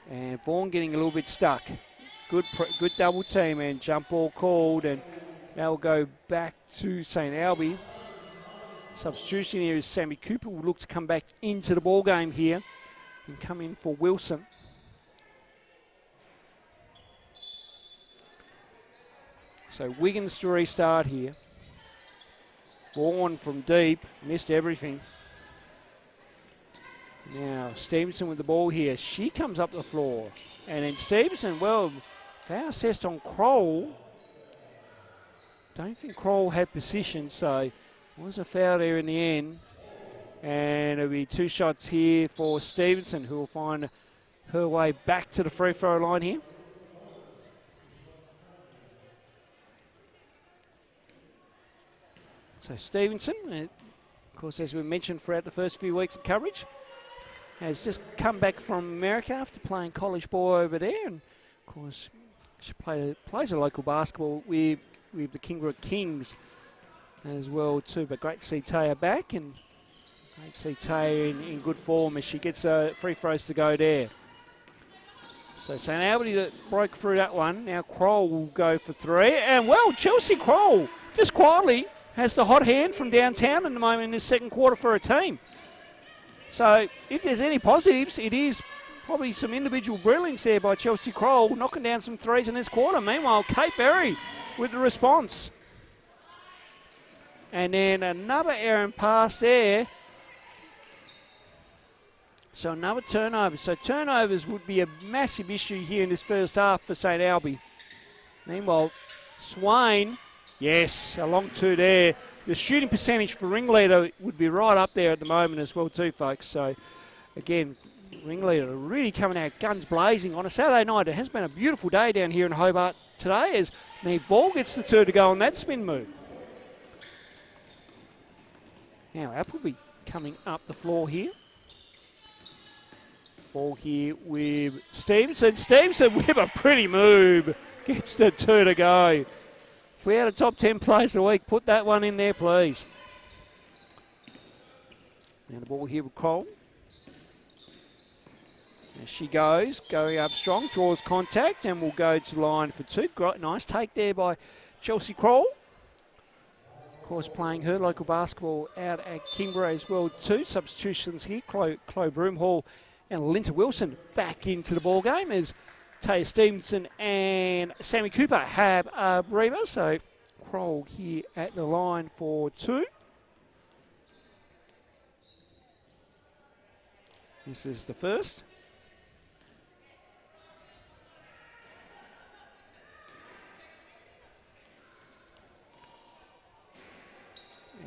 And Vaughan getting a little bit stuck. Good double team and jump ball called, and now we'll go back to St Albi. Substitution here is Sammy Cooper will look to come back into the ball game here and come in for Wilson. So Wiggins to restart here. Vaughan from deep, missed everything. Now Stevenson with the ball here. She comes up the floor. And then Stevenson, well, foul assessed on Kroll. Don't think Kroll had position, so it was a foul there in the end. And it'll be 2 shots here for Stevenson, who will find her way back to the free throw line here. So Stevenson, of course, as we mentioned throughout the first few weeks of coverage, has just come back from America after playing college ball over there. And, of course, she plays a local basketball with the Kingborough Kings as well, too. But great to see Taya back, and great to see Taya in good form as she gets free throws to go there. So St Albi that broke through that one. Now Kroll will go for 3. And, well, Chelsea Kroll just quietly has the hot hand from downtown at the moment in this second quarter for her team. So if there's any positives, it is probably some individual brilliance there by Chelsea Kroll, knocking down some threes in this quarter. Meanwhile, Kate Berry with the response. And then another errant pass there. So another turnover. So turnovers would be a massive issue here in this first half for St Albi. Meanwhile, Swain, yes, a long 2 there. The shooting percentage for Ringleader would be right up there at the moment as well too, folks. So, again, Ringleader really coming out guns blazing on a Saturday night. It has been a beautiful day down here in Hobart today as Neve Ball gets the 2 to go on that spin move. Now, Appleby coming up the floor here. Ball here with Stevenson. Stevenson with a pretty move. Gets the 2 to go. If we had a top 10 plays of the week, put that one in there, please. Now the ball here with Cole. There she goes, going up strong, draws contact, and will go to line for 2. Great, nice take there by Chelsea Kroll. Of course, playing her local basketball out at Kingborough as well too. Substitutions here, Chloe Broomhall and Linta Wilson back into the ball game as Taya Stevenson and Sammy Cooper have a breather. So Kroll here at the line for 2. This is the first.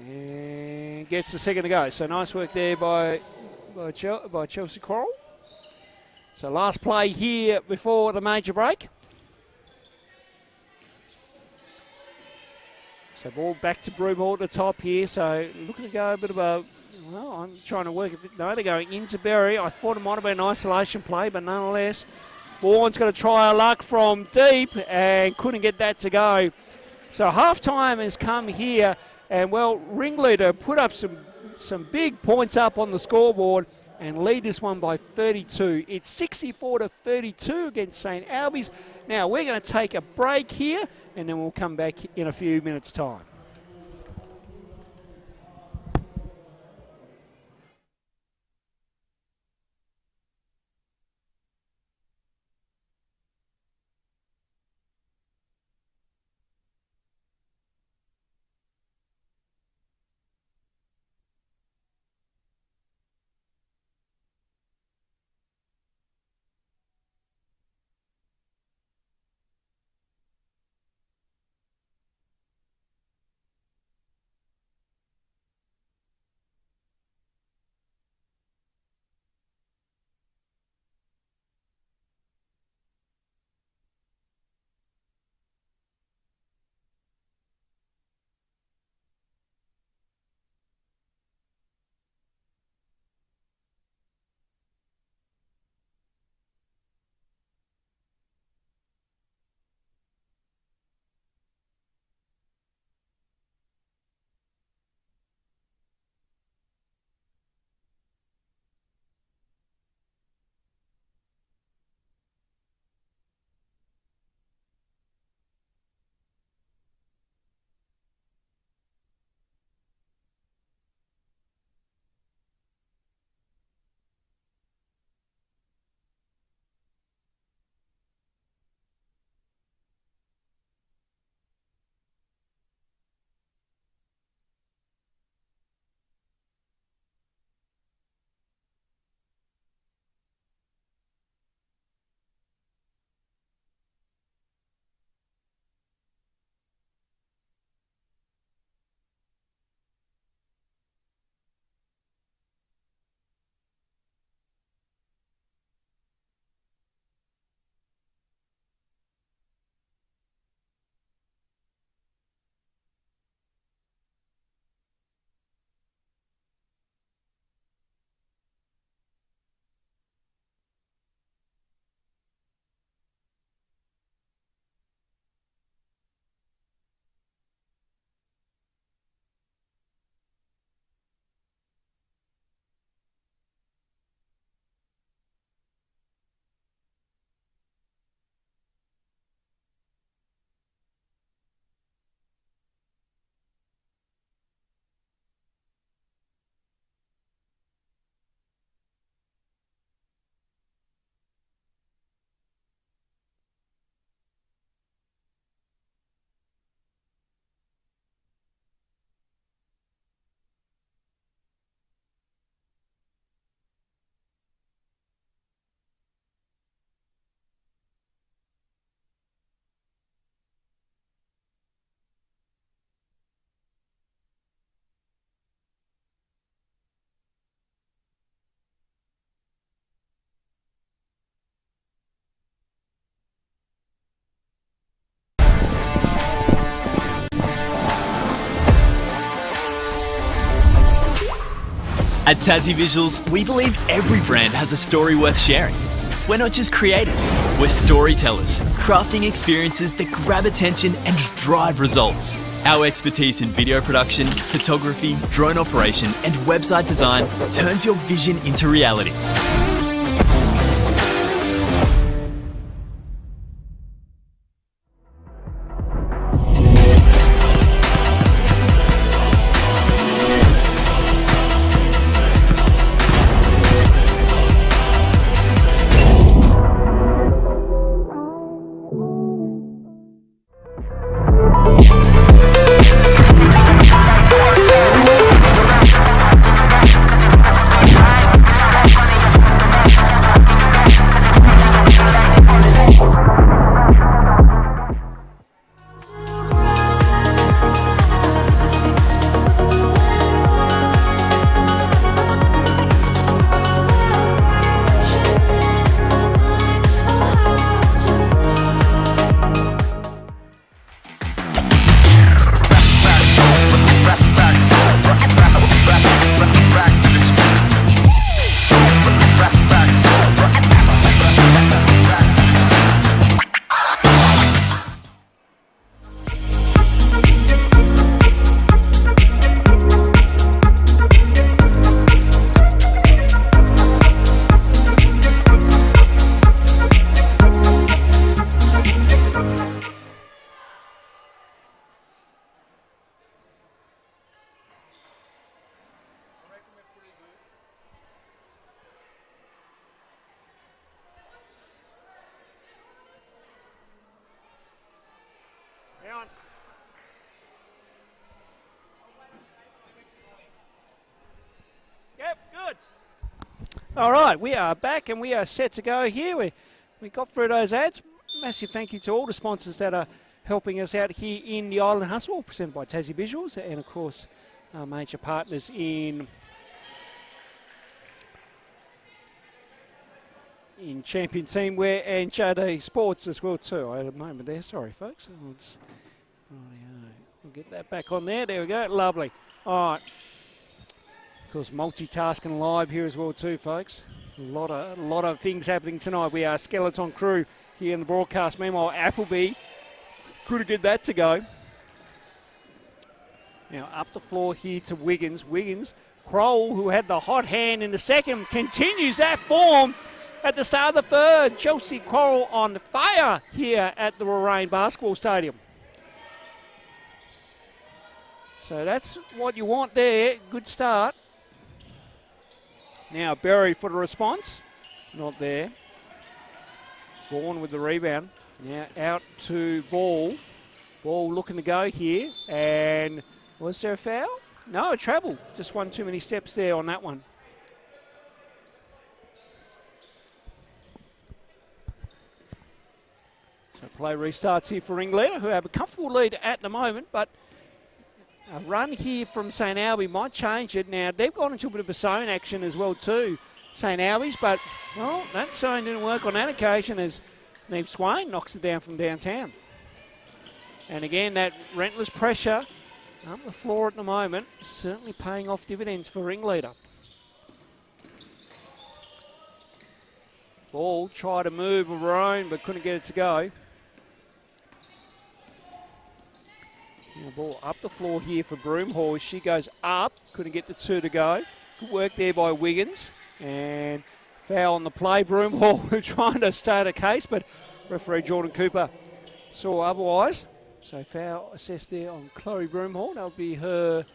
And gets the second to go. So nice work there by Chelsea Kroll. So last play here before the major break. So ball back to Broomhall at the top here. So looking to go a bit of a, well, I'm trying to work. No, they're going into Berry. I thought it might have been an isolation play, but nonetheless, Vaughan's going to try a luck from deep and couldn't get that to go. So halftime has come here, and well, Ringleader put up some big points up on the scoreboard and lead this one by 32. It's 64-32 against St Albi's. Now we're going to take a break here, and then we'll come back in a few minutes' time. At Tassie Visuals, we believe every brand has a story worth sharing. We're not just creators, we're storytellers, crafting experiences that grab attention and drive results. Our expertise in video production, photography, drone operation, and website design turns your vision into reality. Yep, good. All right, we are back and we are set to go here. We got through those ads. Massive thank you to all the sponsors that are helping us out here in the Island Hustle, presented by Tassie Visuals, and of course our major partners in Champion Teamwear and JD Sports as well too. I had a moment there, sorry folks. We'll get that back on there. There we go, lovely. All right. Of course, multitasking live here as well too, folks. A lot of things happening tonight. We are skeleton crew here in the broadcast. Meanwhile, Appleby could have get that to go. Now up the floor here to Wiggins. Kroll, who had the hot hand in the second, continues that form at the start of the third. Chelsea Kroll on fire here at the Warrane Basketball Stadium. So that's what you want there. Good start. Now Berry for the response. Not there. Vaughan with the rebound. Now out to Ball. Ball looking to go here. And was there a foul? No, a treble. Just one too many steps there on that one. So play restarts here for Ringleader, who have a comfortable lead at the moment, but a run here from St Albi might change it. Now, they've gone into a bit of a zone action as well too, St Albi's, but, well, that zone didn't work on that occasion as Neve Swain knocks it down from downtown. And again, that relentless pressure up the floor at the moment, certainly paying off dividends for Ringleader. Ball tried to move of her own, but couldn't get it to go. Now ball up the floor here for Broomhall as she goes up. Couldn't get the two to go. Good work there by Wiggins. And foul on the play. Broomhall trying to start a case, but referee Jordan Cooper saw otherwise. So foul assessed there on Chloe Broomhall. That'll be her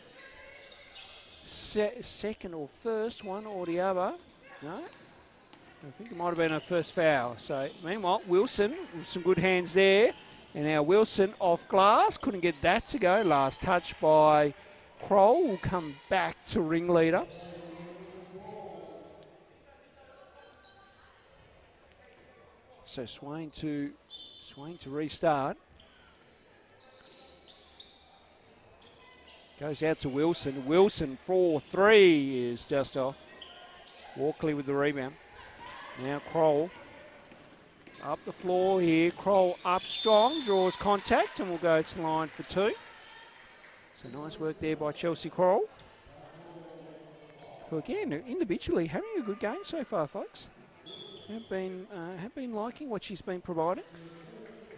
second or first, one or the other. No? I think it might have been her first foul. So meanwhile, Wilson with some good hands there. And now Wilson off glass, couldn't get that to go. Last touch by Kroll will come back to Ringleader. So Swain to restart. Goes out to Wilson. Wilson for three is just off. Walkley with the rebound. Now Kroll. Up the floor here, Kroll up strong, draws contact, and will go to the line for two. So nice work there by Chelsea Kroll. who again, individually, having a good game so far, folks. Have been liking what she's been providing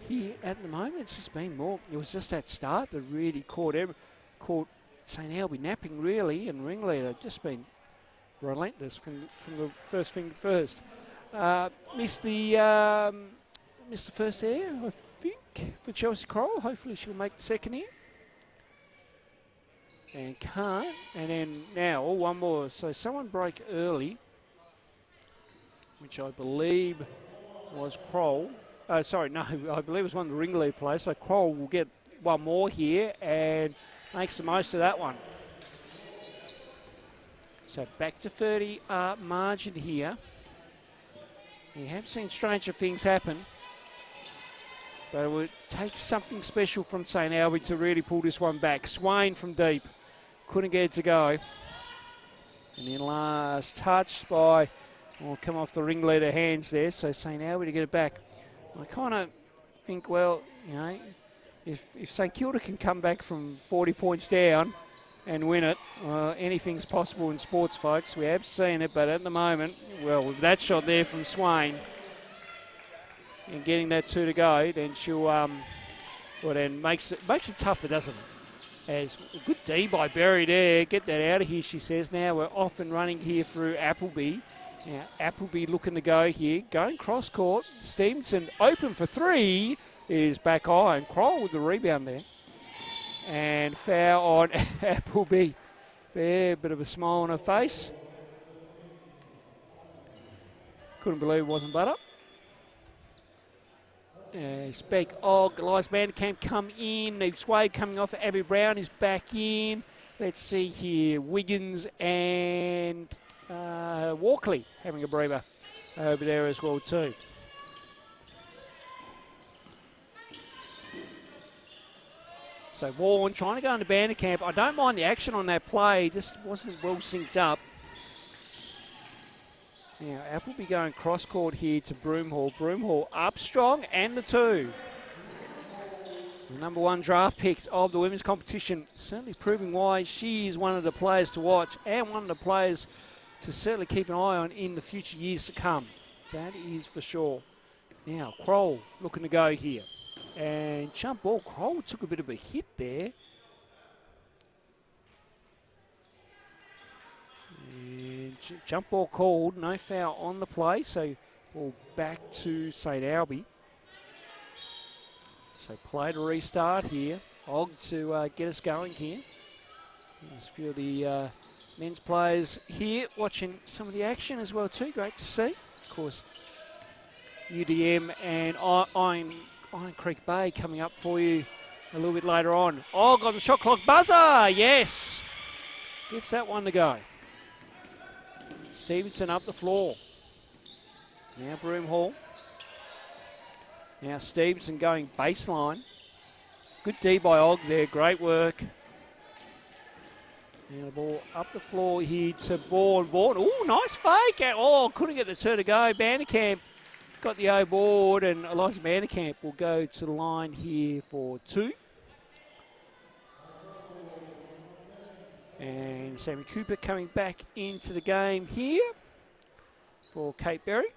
here at the moment. It's just been more. It was just that start that really caught St Albi napping, really, and Ringleader just been relentless from the first thing first. Missed the first there, I think, for Chelsea Coral. Hopefully she'll make the second here. And can't. And then now, one more. So someone broke early, which I believe was Kroll. Sorry, no, I believe it was one of the Ringleader players. So Kroll will get one more here and makes the most of that one. So back to 30 margin here. We have seen stranger things happen, but it would take something special from St Albi to really pull this one back. Swain from deep, couldn't get it to go. And then last touch by, come off the Ringleader hands there, so St Albi to get it back. I kind of think, well, you know, if St Kilda can come back from 40 points down and win it, anything's possible in sports, folks. We have seen it, but at the moment, well, with that shot there from Swain and getting that 2 to go, then she'll, well, then makes it tougher, doesn't it? As a good D by Berry there, get that out of here, she says. Now we're off and running here through Appleby. Now Appleby looking to go here, going cross court. Stevenson open for 3, is back high, and Kroll with the rebound there. And foul on Appleby. There, bit of a smile on her face. Couldn't believe it wasn't butter. Speck Og, Elias Vanderkamp come in. Neves Wade coming off. Abby Brown is back in. Let's see here. Wiggins and Walkley having a breather over there as well too. So Vaughan trying to go into Vanderkamp. I don't mind the action on that play. This wasn't well synced up. Now Appleby going cross court here to Broomhall. Broomhall up strong and the 2. The number 1 draft pick of the women's competition. Certainly proving why she is one of the players to watch and one of the players to certainly keep an eye on in the future years to come. That is for sure. Now Kroll looking to go here. And jump ball. Kroll took a bit of a hit there. And jump ball called. No foul on the play. So ball back to St Albi. So play to restart here. Og to get us going here. There's a few of the men's players here watching some of the action as well too. Great to see. Of course, UDM and Iron Creek Bay coming up for you a little bit later on. Og on the shot clock buzzer. Yes. Gets that one to go. Stevenson up the floor. Now Broomhall. Now Stevenson going baseline. Good D by Og there. Great work. Now the ball up the floor here to Vaughan. Vaughan. Oh, nice fake. Oh, couldn't get the 2 to go. Vanderkamp got the O board, and Eliza Vanderkamp will go to the line here for 2. And Sammy Cooper coming back into the game here for Kate Berry.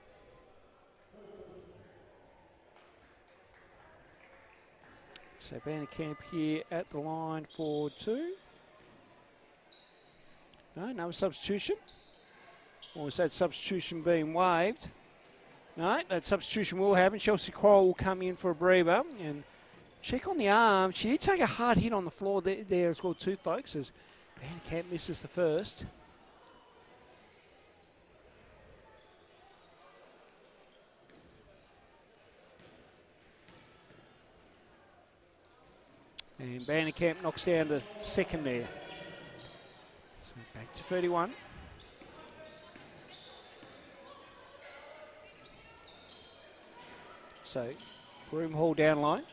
So Vanderkamp here at the line for 2. No substitution. Or was that substitution being waived? No, that substitution will happen. Chelsea Coral will come in for a breather. And check on the arm. She did take a hard hit on the floor there as well too, folks, as Vanderkamp misses the first. And Vanderkamp knocks down the second there. So back to 31. So Broomhall down line.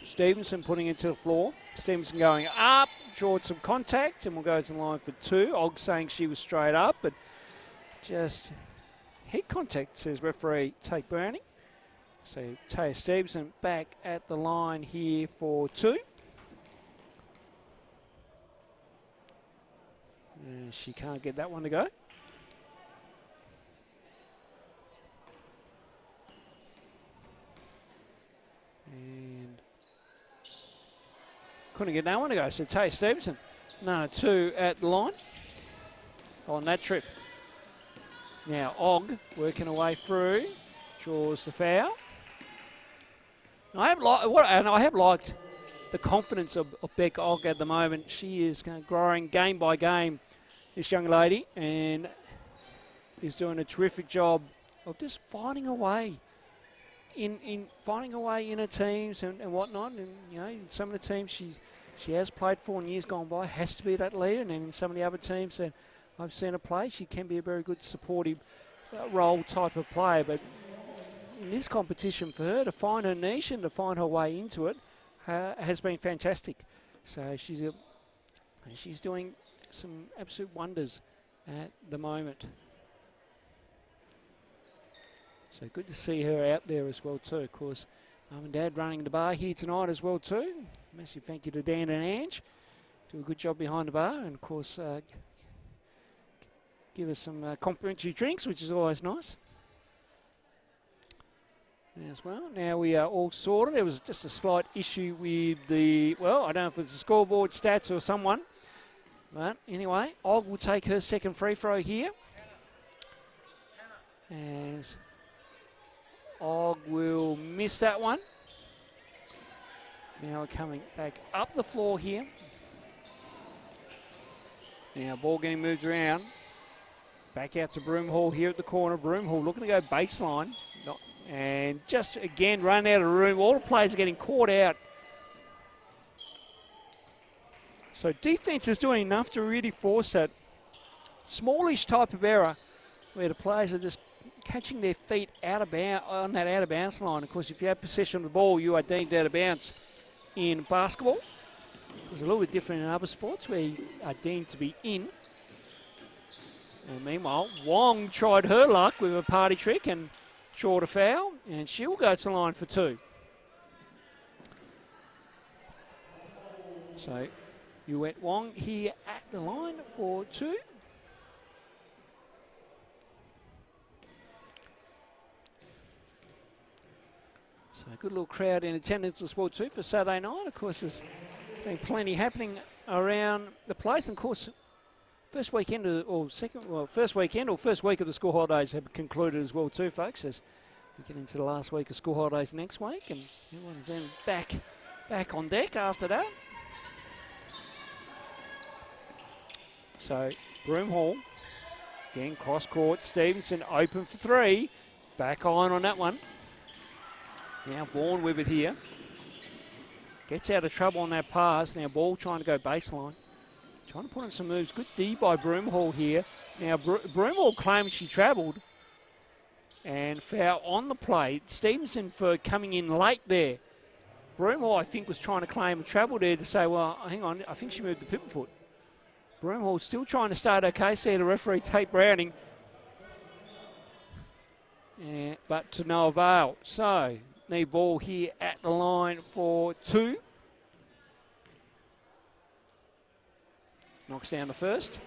Stevenson putting it to the floor. Stevenson going up, drawed some contact, and we'll go to the line for 2. Og saying she was straight up, but just head contact, says referee Tate Browning. So Taya Stevenson back at the line here for 2. And she can't get that one to go. And couldn't get that one to go. So Tay Stevenson, no, 2 at the line on that trip. Now Og working away through, draws the foul. And I have liked the confidence of Beck Og at the moment. She is growing game by game, this young lady, and is doing a terrific job of just finding a way in her teams and whatnot. And you know, in some of the teams she has played for in years gone by, has to be that leader. And in some of the other teams that I've seen her play, she can be a very good supportive role type of player. But in this competition, for her to find her niche and to find her way into it has been fantastic. So she's doing some absolute wonders at the moment. So good to see her out there as well too. Of course, Mum and Dad running the bar here tonight as well too. Massive thank you to Dan and Ange. Do a good job behind the bar, and of course give us some complimentary drinks, which is always nice as well. Now we are all sorted. There was just a slight issue with I don't know if it's the scoreboard stats or someone, but anyway, Og will take her second free throw here. As Og will miss that one. Now we're coming back up the floor here. Now ball getting moved around. Back out to Broomhall here at the corner. Broomhall looking to go baseline. And just again run out of room. All the players are getting caught out. So defense is doing enough to really force that smallish type of error where the players are just catching their feet out of bounds on that out of bounds line. Of course, if you have possession of the ball, you are deemed out of bounds in basketball. It's a little bit different in other sports where you are deemed to be in. And meanwhile, Wong tried her luck with a party trick and short a foul, and she'll go to the line for 2. So you went Wong here at the line for 2. So a good little crowd in attendance as well too for Saturday night. Of course, there's been plenty happening around the place. And of course, first week of the school holidays have concluded as well too, folks, as we get into the last week of school holidays next week, and everyone's then back on deck after that. So Broomhall again, cross court. Stevenson open for 3. Back on that one. Now Bourne with it here. Gets out of trouble on that pass. Now Ball trying to go baseline. Trying to put in some moves. Good D by Broomhall here. Now Broomhall claims she travelled. And foul on the play. Stevenson for coming in late there. Broomhall, I think, was trying to claim a travel there to say, well, hang on, I think she moved the pivot foot. Broomhall still trying to start okay. See the referee, Tate Browning. Yeah, but to no avail. So, need ball here at the line for 2. Knocks down the first.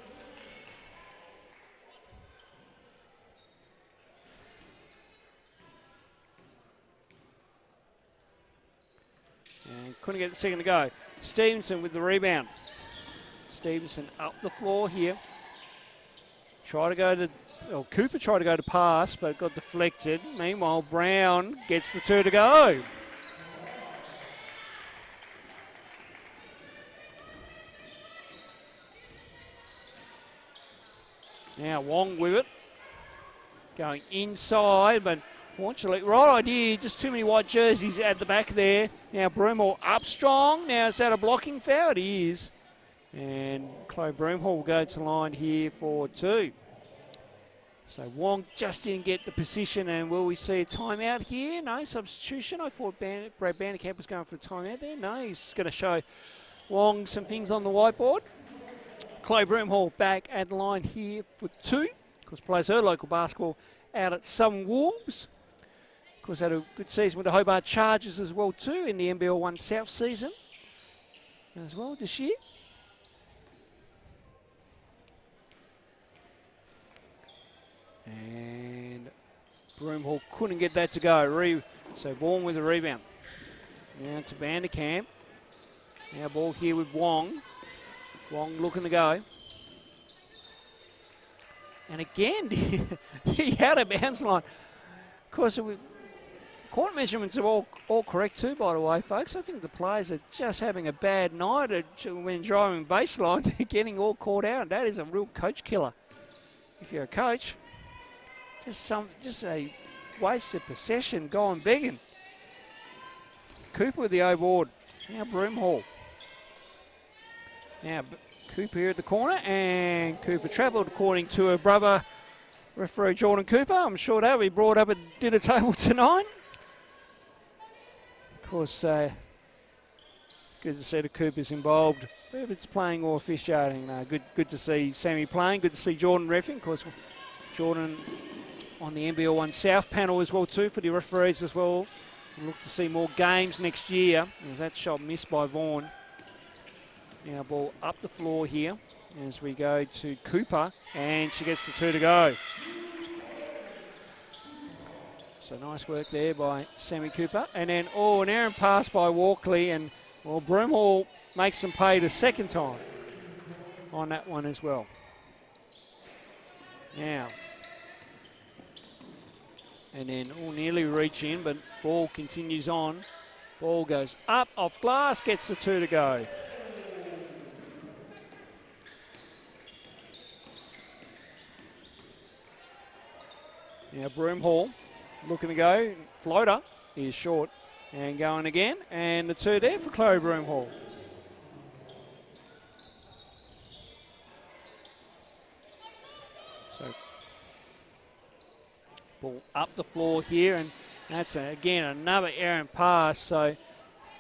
And couldn't get the second to go. Stevenson with the rebound. Stevenson up the floor here. Cooper tried to go to pass, but got deflected. Meanwhile, Brown gets the 2 to go. Now Wong with it. Going inside, but fortunately, right idea, just too many white jerseys at the back there. Now Broomhall up strong. Now is that a blocking foul? It is. And Chloe Broomhall will go to the line here for 2. So Wong just didn't get the position, and will we see a timeout here? No, substitution. I thought Brad Vanderkamp was going for a timeout there. No, he's going to show Wong some things on the whiteboard. Chloe Broomhall back at the line here for 2. Of course, plays her local basketball out at Southern Wolves. Of course, had a good season with the Hobart Chargers as well too in the NBL 1 South season as well this year. And Broomhall couldn't get that to go. So Vaughan with the rebound. Now to Vanderkamp. Now ball here with Wong. Wong looking to go. And again, he had a bounce line. Of course, court measurements are all correct too, by the way, folks. I think the players are just having a bad night when driving baseline. They're getting all caught out. That is a real coach killer. If you're a coach, just a wasted possession going begging. Cooper with the O board. Now Broomhall. Now Cooper here at the corner, and Cooper travelled according to her brother, referee Jordan Cooper. I'm sure they'll be brought up at dinner table tonight. Of course, good to see the Coopers involved. Whether it's playing or officiating, good to see Sammy playing. Good to see Jordan reffing. Of course, Jordan on the NBL1 South panel as well too for the referees as well. We'll look to see more games next year. As that shot missed by Vaughan. Now ball up the floor here as we go to Cooper, and she gets the 2 to go. So nice work there by Sammy Cooper. And then, an errant pass by Walkley, and Broomhall makes them pay the second time on that one as well. Now, and then nearly reach in, but ball continues on. Ball goes up off glass, gets the 2 to go. Now Broomhall looking to go. Floater is short and going again. And the 2 there for Chloe Broomhall. So ball up the floor here, and that's again another errant pass. So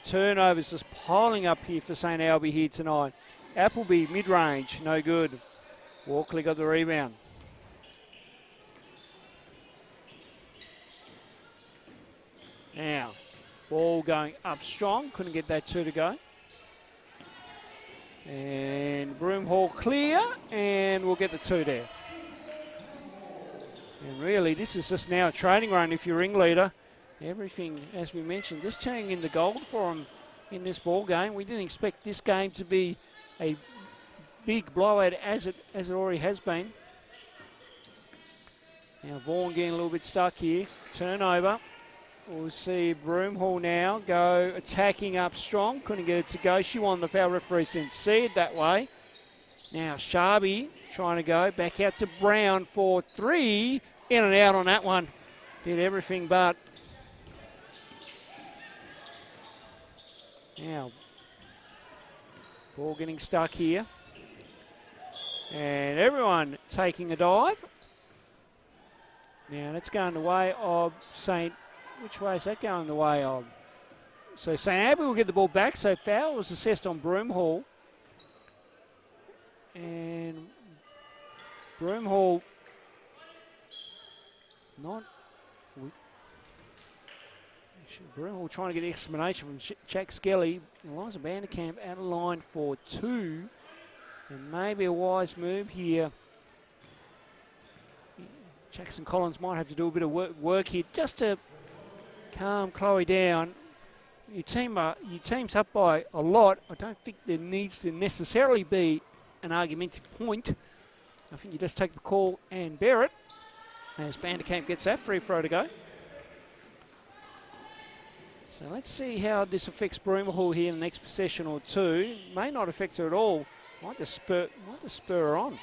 turnovers just piling up here for St Albi here tonight. Appleby mid-range, no good. Walkley got the rebound. Now, ball going up strong. Couldn't get that 2 to go. And Broomhall clear, and we'll get the 2 there. And really, this is just now a training run if you're Ringleader. Everything, as we mentioned, just turning in the gold for them in this ball game. We didn't expect this game to be a big blowout as it already has been. Now, Vaughan getting a little bit stuck here. Turnover. We'll see Broomhall now go attacking up strong. Couldn't get it to go. She won the foul. Referee didn't see it that way. Now Sharby trying to go. Back out to Brown for 3. In and out on that one. Did everything but. Now ball getting stuck here. And everyone taking a dive. Now that's going the way of St. Which way is that going the way of? So St Albi will get the ball back. So foul was assessed on Broomhall. And Broomhall Broomhall trying to get an explanation from Jack Skelly. Eliza Vanderkamp out of line for 2. And maybe a wise move here. Jackson Collins might have to do a bit of work here just to calm Chloe down. Your team's up by a lot. I don't think there needs to necessarily be an argumentative point. I think you just take the call and bear it. As Vanderkamp gets that free throw to go. So let's see how this affects Broomhall here in the next possession or 2. May not affect her at all. Might just spur her on.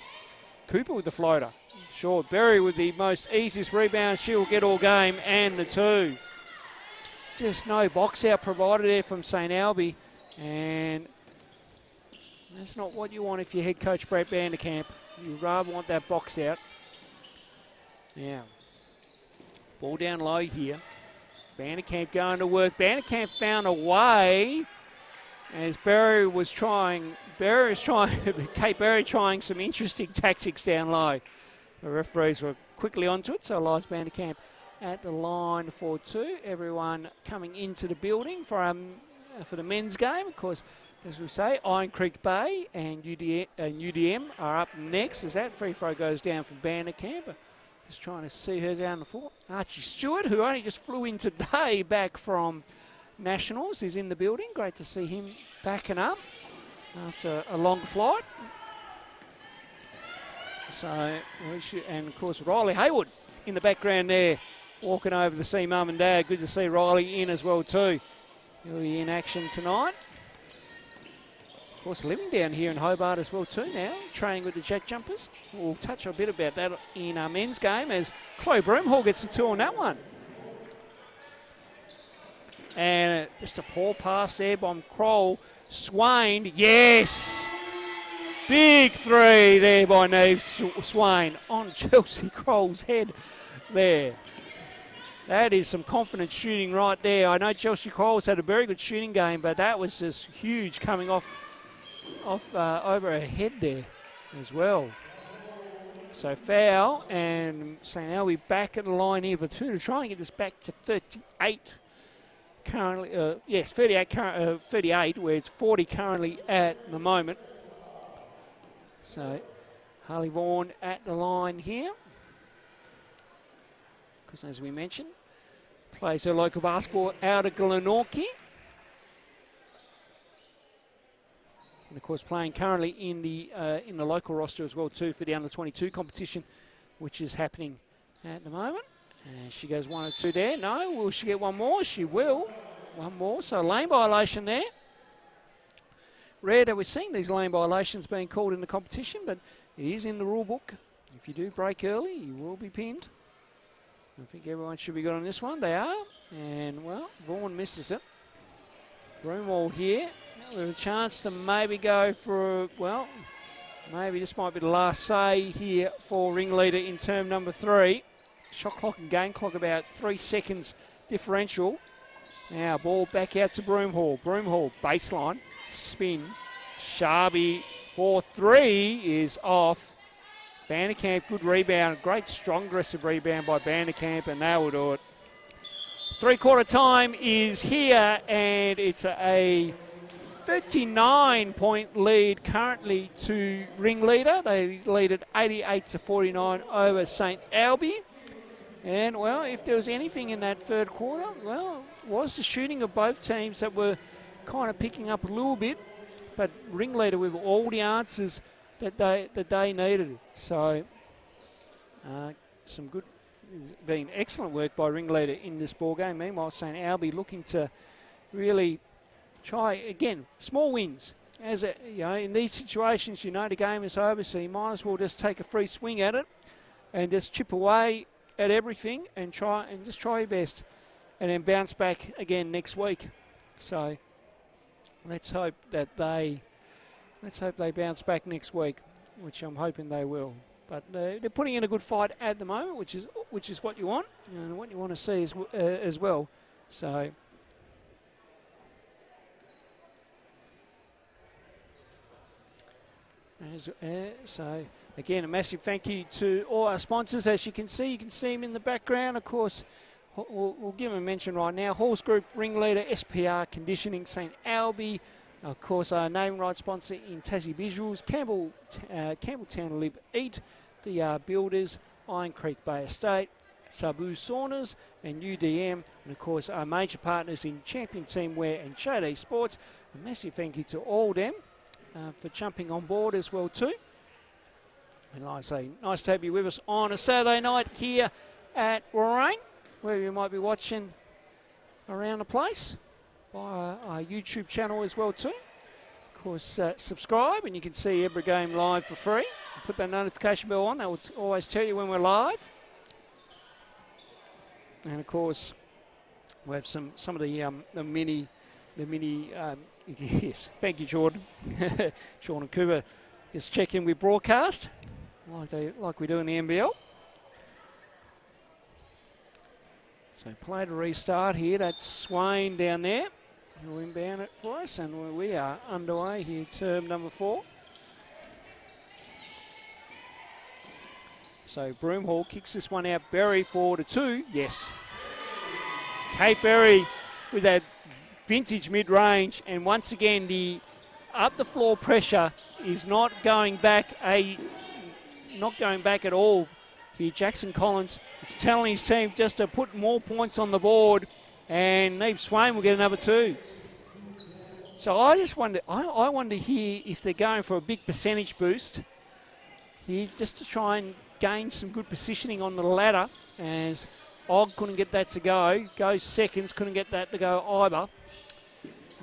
Cooper with the floater. Short. Berry with the most easiest rebound. She'll get all game and the 2. Just no box out provided there from St Albi, and that's not what you want if you're head coach Brett Vanderkamp. You rather want that box out. Now, ball down low here. Vanderkamp going to work. Vanderkamp found a way as Berry was trying. Kate Berry trying some interesting tactics down low. The referees were quickly onto it, so Eliza Vanderkamp at the line for 2. Everyone coming into the building for the men's game. Of course, as we say, Iron Creek Bay and UDM are up next as that free throw goes down from Vanderkamp. Just trying to see her down the floor. Archie Stewart, who only just flew in today back from Nationals, is in the building. Great to see him backing up after a long flight. So, and of course Riley Haywood in the background there, walking over to see Mum and Dad. Good to see Riley in as well too. He'll be in action tonight. Of course, living down here in Hobart as well too now, training with the Jack Jumpers. We'll touch a bit about that in our men's game as Chloe Broomhall gets the 2 on that one. And just a poor pass there by Kroll. Swain, yes! Big 3 there by Neve Swain on Chelsea Kroll's head there. That is some confident shooting right there. I know Chelsea Kroll's had a very good shooting game, but that was just huge coming off over her head there as well. So foul, and St Albi back at the line here for 2 to try and get this back to 38 currently. Yes, 38 where it's 40 currently at the moment. So Harley Vaughan at the line here, because as we mentioned, plays her local basketball out of Glenorchy. And of course playing currently in the local roster as well too for the under-22 competition, which is happening at the moment. And she goes 1 or 2 there. No, will she get one more? She will. One more. So lane violation there. Rare that we're seeing these lane violations being called in the competition, but it is in the rule book. If you do break early, you will be pinned. I think everyone should be good on this one. They are. And, well, Vaughan misses it. Broomhall here with a chance to maybe go for, well, maybe this might be the last say here for Ringleader in term number 3. Shot clock and game clock about 3 seconds differential. Now ball back out to Broomhall. Broomhall baseline, spin. Sharby for 3 is off. Vanderkamp, good rebound. Great strong aggressive rebound by Vanderkamp, and they will do it. 3/4 time is here, and it's a 39-point lead currently to Ringleader. They lead at 88-49 over St Albi. And, well, if there was anything in that 3rd quarter, well, it was the shooting of both teams that were kind of picking up a little bit. But Ringleader with all the answers that they needed. So, some good, been excellent work by Ringleader in this ball game. Meanwhile, St Albi looking to really try again small wins. As a, you know, in these situations, you know the game is over, so you might as well just take a free swing at it and just chip away at everything and try your best, and then bounce back again next week. So let's hope they bounce back next week, which I'm hoping they will. But they're putting in a good fight at the moment, which is what you want and what you want to see as well. So. So again, a massive thank you to all our sponsors. As you can see them in the background. Of course, we'll give them a mention right now. Halls Group, Ringleader, SPR Conditioning, St Albi. Of course, our name right sponsor in Tassie Visuals, Campbelltown Lib Eat, the Builders, Iron Creek Bay Estate, Sabu Saunas, and UDM. And of course, our major partners in Champion Teamwear and Shade Sports. A massive thank you to all them. For jumping on board as well too. And like I say, nice to have you with us on a Saturday night here at Warrain, where you might be watching around the place via our YouTube channel as well too. Of course, subscribe and you can see every game live for free. Put that notification bell on, that will always tell you when we're live. And of course, we have some of the mini. Yes, thank you, Jordan. Sean and Cooper just check in with broadcast, like we do in the NBL. So play to restart here. That's Swain down there. He'll inbound it for us, and we are underway here, term number 4. So Broomhall kicks this one out. Berry 4-2. Yes. Kate Berry with that vintage mid-range, and once again the up the floor pressure is not going back at all here. Jackson Collins is telling his team just to put more points on the board, and Neve Swain will get another 2. So I just wonder, I wonder here if they're going for a big percentage boost here, just to try and gain some good positioning on the ladder, as Og couldn't get that to go. Goes seconds, couldn't get that to go either.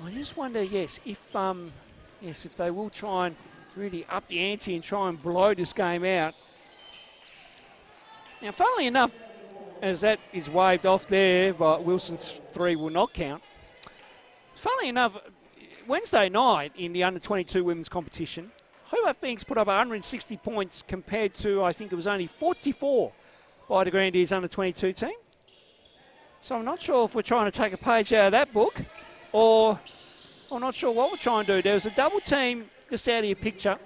I just wonder, if they will try and really up the ante and try and blow this game out. Now, funnily enough, as that is waved off there, but Wilson's 3 will not count. Funnily enough, Wednesday night in the under-22 women's competition, Hobart Phoenix put up 160 points compared to, I think it was only 44 by the Grandiers under-22 team. So I'm not sure if we're trying to take a page out of that book, or I'm not sure what we're trying to do. There was a double team just out of your picture,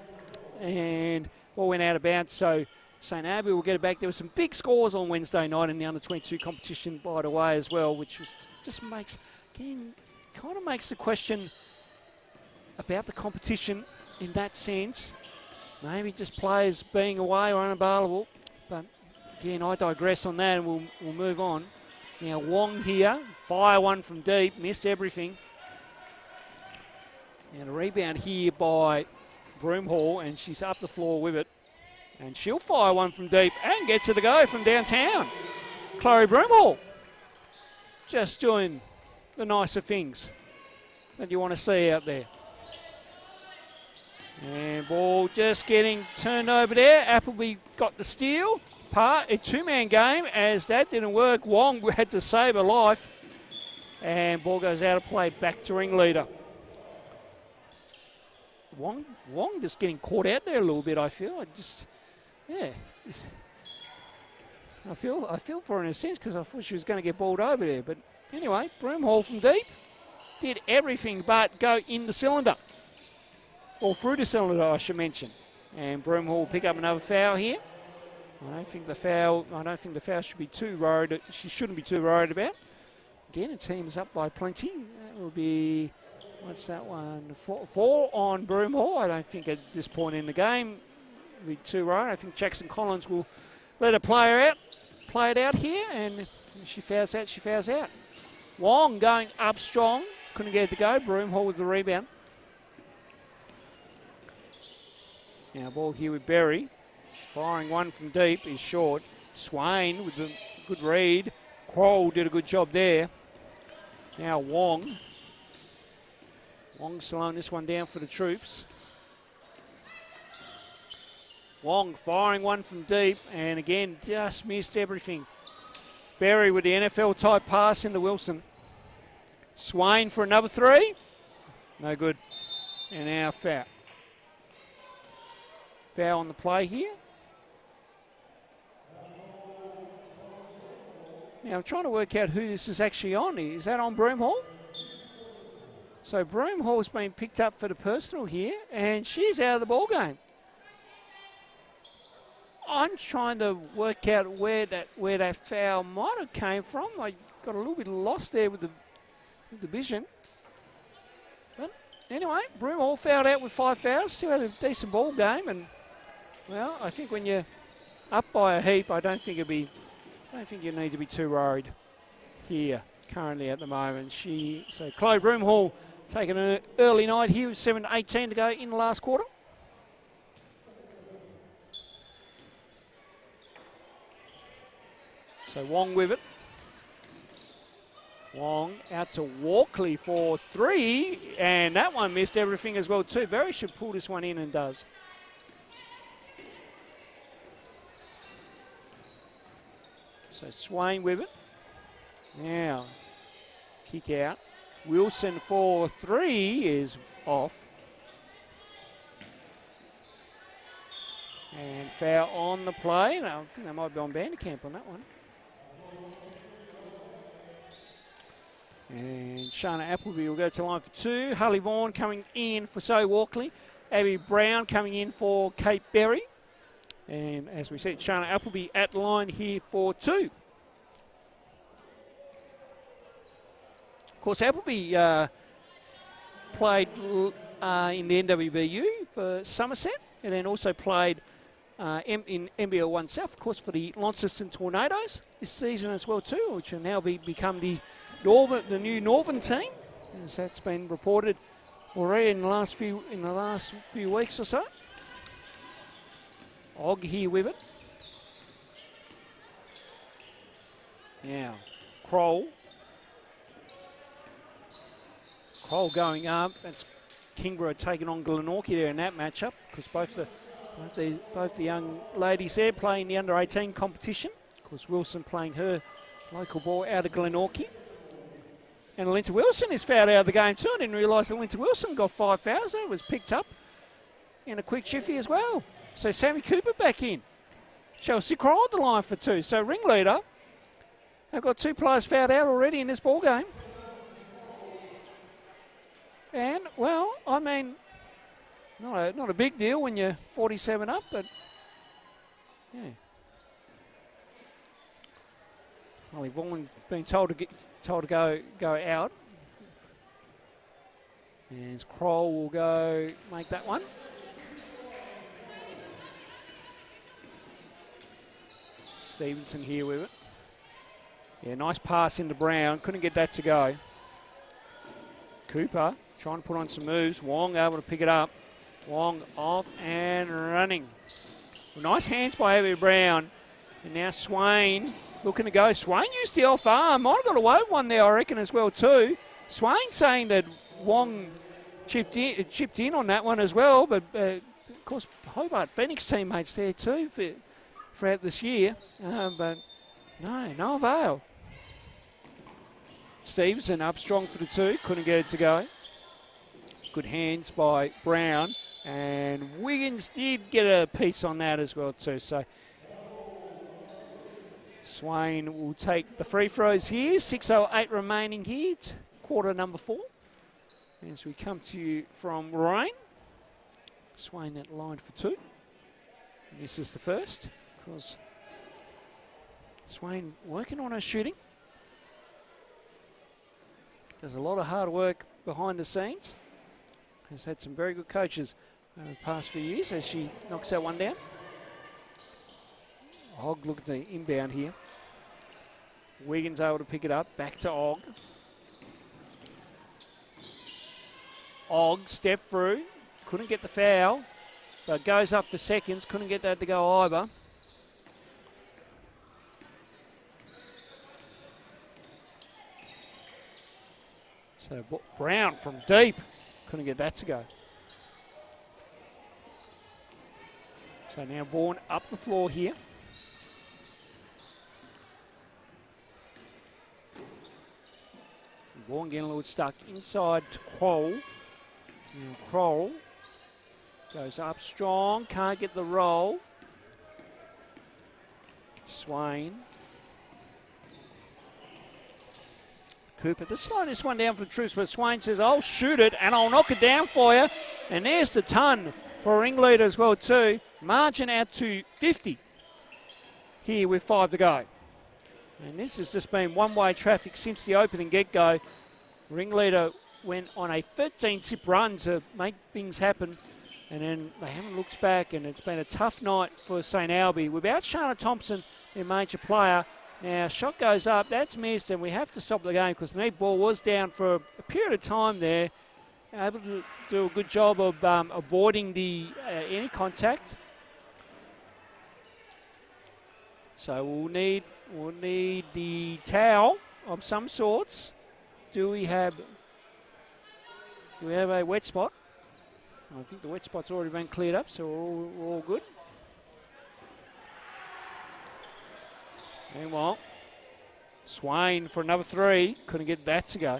and ball went out of bounds, so St Albi will get it back. There were some big scores on Wednesday night in the under-22 competition, by the way, as well, which was just makes, again, kind of makes the question about the competition in that sense. Maybe just players being away or unavailable, but again, I digress on that, and we'll move on. Now Wong here, fire one from deep, missed everything. And a rebound here by Broomhall, and she's up the floor with it. And she'll fire one from deep and gets it to go from downtown. Chloe Broomhall just doing the nicer things that you want to see out there. And ball just getting turned over there. Appleby got the steal. A 2-man game, as that didn't work. Wong had to save her life. And ball goes out of play back to Ringleader. Wong just getting caught out there a little bit, I feel. I feel for her in a sense, because I thought she was going to get balled over there. But anyway, Broomhall from deep did everything but go in the cylinder. Or through the cylinder, I should mention. And Broomhall will pick up another foul here. I don't think the foul should be too worried. She shouldn't be too worried about. Again, the team is up by plenty. That will be, what's that one? Four on Broomhall. I don't think at this point in the game will be too worried. I think Jackson Collins will let a player play it out here, and she fouls out, she fouls out. Wong going up strong. Couldn't get it to go. Broomhall with the rebound. Now ball here with Berry. Firing one from deep is short. Swain with a good read. Kroll did a good job there. Now Wong. Wong slowing this one down for the troops. Wong firing one from deep, and again just missed everything. Berry with the NFL type pass into Wilson. Swain for another 3. No good. And now foul. Foul on the play here. Now I'm trying to work out who this is actually on. Is that on Broomhall? So Broomhall's been picked up for the personal here, and she's out of the ball game. I'm trying to work out where that foul might have came from. I got a little bit lost there with the vision. But anyway, Broomhall fouled out with 5 fouls. Still had a decent ball game, and well, I think when you're up by a heap, I don't think you need to be too worried here currently at the moment. So Chloe Broomhall taking an early night here with 7:18 to go in the last quarter. So Wong with it. Wong out to Walkley for 3, and that one missed everything as well too. Berry should pull this one in, and does. So Swain with it. Now, kick out. Wilson for 3 is off. And foul on the play. No, I think they might be on Vanderkamp on that one. And Shana Appleby will go to line for 2. Harley Vaughan coming in for So Walkley. Abby Brown coming in for Kate Berry. And as we said, Shana Appleby at line here for 2. Of course, Appleby played in the NWBU for Somerset, and then also played in NBL1 South, of course, for the Launceston Tornadoes this season as well too, which will now become the new Northern team, as that's been reported already in the last few weeks or so. Og here with it. Now, Kroll going up. That's Kingborough taking on Glenorchy there in that matchup, because both the young ladies there playing the under-18 competition. Of course, Wilson playing her local ball out of Glenorchy. And Linta Wilson is fouled out of the game too. I didn't realise that Linta Wilson got 5 fouls. That was picked up in a quick shifty as well. So Sammy Cooper back in. Chelsea Kroll on the line for 2. So Ringleader have got 2 players fouled out already in this ball game. And, well, I mean, not a big deal when you're 47 up, but yeah. Holly Vaughan being told to go out. And Kroll will go make that one. Stevenson here with it. Yeah, nice pass into Brown. Couldn't get that to go. Cooper trying to put on some moves. Wong able to pick it up. Wong off and running. Well, nice hands by Abby Brown. And now Swain looking to go. Swain used the off arm. Might have got away with one there, I reckon, as well too. Swain saying that Wong chipped in on that one as well. But, of course, Hobart Phoenix teammates there too throughout this year. But no avail. Stevenson up strong for the 2. Couldn't get it to go. Good hands by Brown. And Wiggins did get a piece on that as well too. So Swain will take the free throws here. 6:08 remaining here. Quarter number 4. As we come to you from Ryan. Swain at line for 2. And this is the first. Because Swain working on her shooting. Does a lot of hard work behind the scenes. Has had some very good coaches over the past few years as she knocks that one down. Og look at the inbound here. Wiggins able to pick it up. Back to Og. Og step through. Couldn't get the foul. But goes up for seconds. Couldn't get that to go either. So Brown from deep. Couldn't get that to go. So now Vaughan up the floor here. Vaughan getting a little stuck inside to Kroll. Now Kroll goes up strong. Can't get the roll. Swain. Cooper, let's slow this one down for the Truce, but Swain says, I'll shoot it and I'll knock it down for you. And there's the ton for Ringleader as well too. Margin out to 50 here with 5 to go. And this has just been one-way traffic since the opening get-go. Ringleader went on a 13-tip run to make things happen. And then they haven't looked back, and it's been a tough night for St Albi. Without Shana Thompson, their major player. Now, shot goes up, that's missed, and we have to stop the game because the net ball was down for a period of time there. Able to do a good job of avoiding any contact. So we'll need the towel of some sorts. Do we have a wet spot? I think the wet spot's already been cleared up, so we're all good. Meanwhile, Swain for another 3. Couldn't get that to go.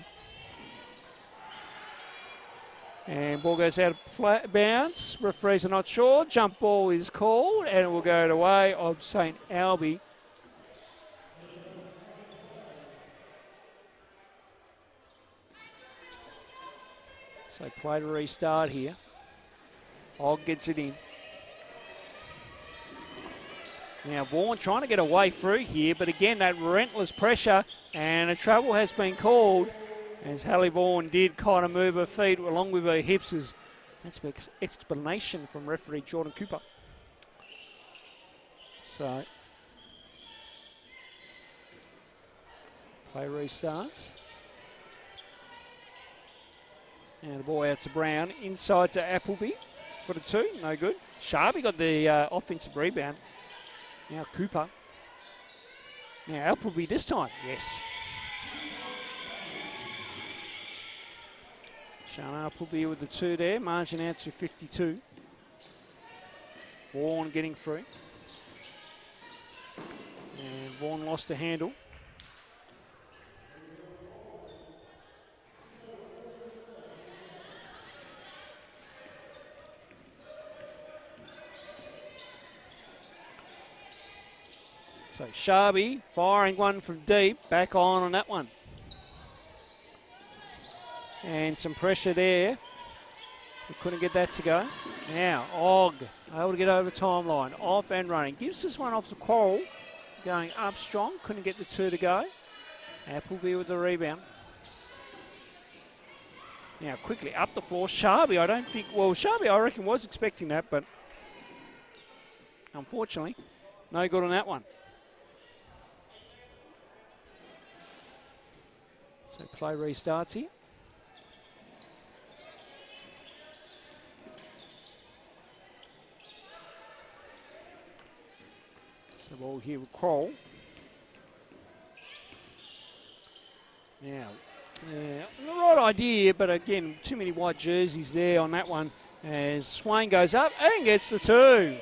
And ball goes out of bounds. Referees are not sure. Jump ball is called, and it will go the way of St Albi. So play to restart here. Og gets it in. Now Vaughan trying to get away through here, but again that relentless pressure, and a travel has been called as Hallie Vaughan did kind of move her feet along with her hips. That's an explanation from referee Jordan Cooper. So, play restarts. And the ball out to Brown. Inside to Appleby for the 2. No good. Sharby got the offensive rebound. Now Cooper. Now Appleby this time. Yes. Sean Appleby with the 2 there. Margin out to 52. Vaughan getting through. And Vaughan lost the handle. So Sharby firing one from deep, back on that one. And some pressure there. We couldn't get that to go. Now, Og able to get over the timeline, off and running. Gives this one off to Coral, going up strong, couldn't get the 2 to go. Appleby with the rebound. Now quickly up the floor, Sharby, Sharby I reckon was expecting that, but unfortunately, no good on that one. So play restarts here. So ball here with Kroll. Now, the right idea, but again, too many white jerseys there on that one. As Swain goes up and gets the 2.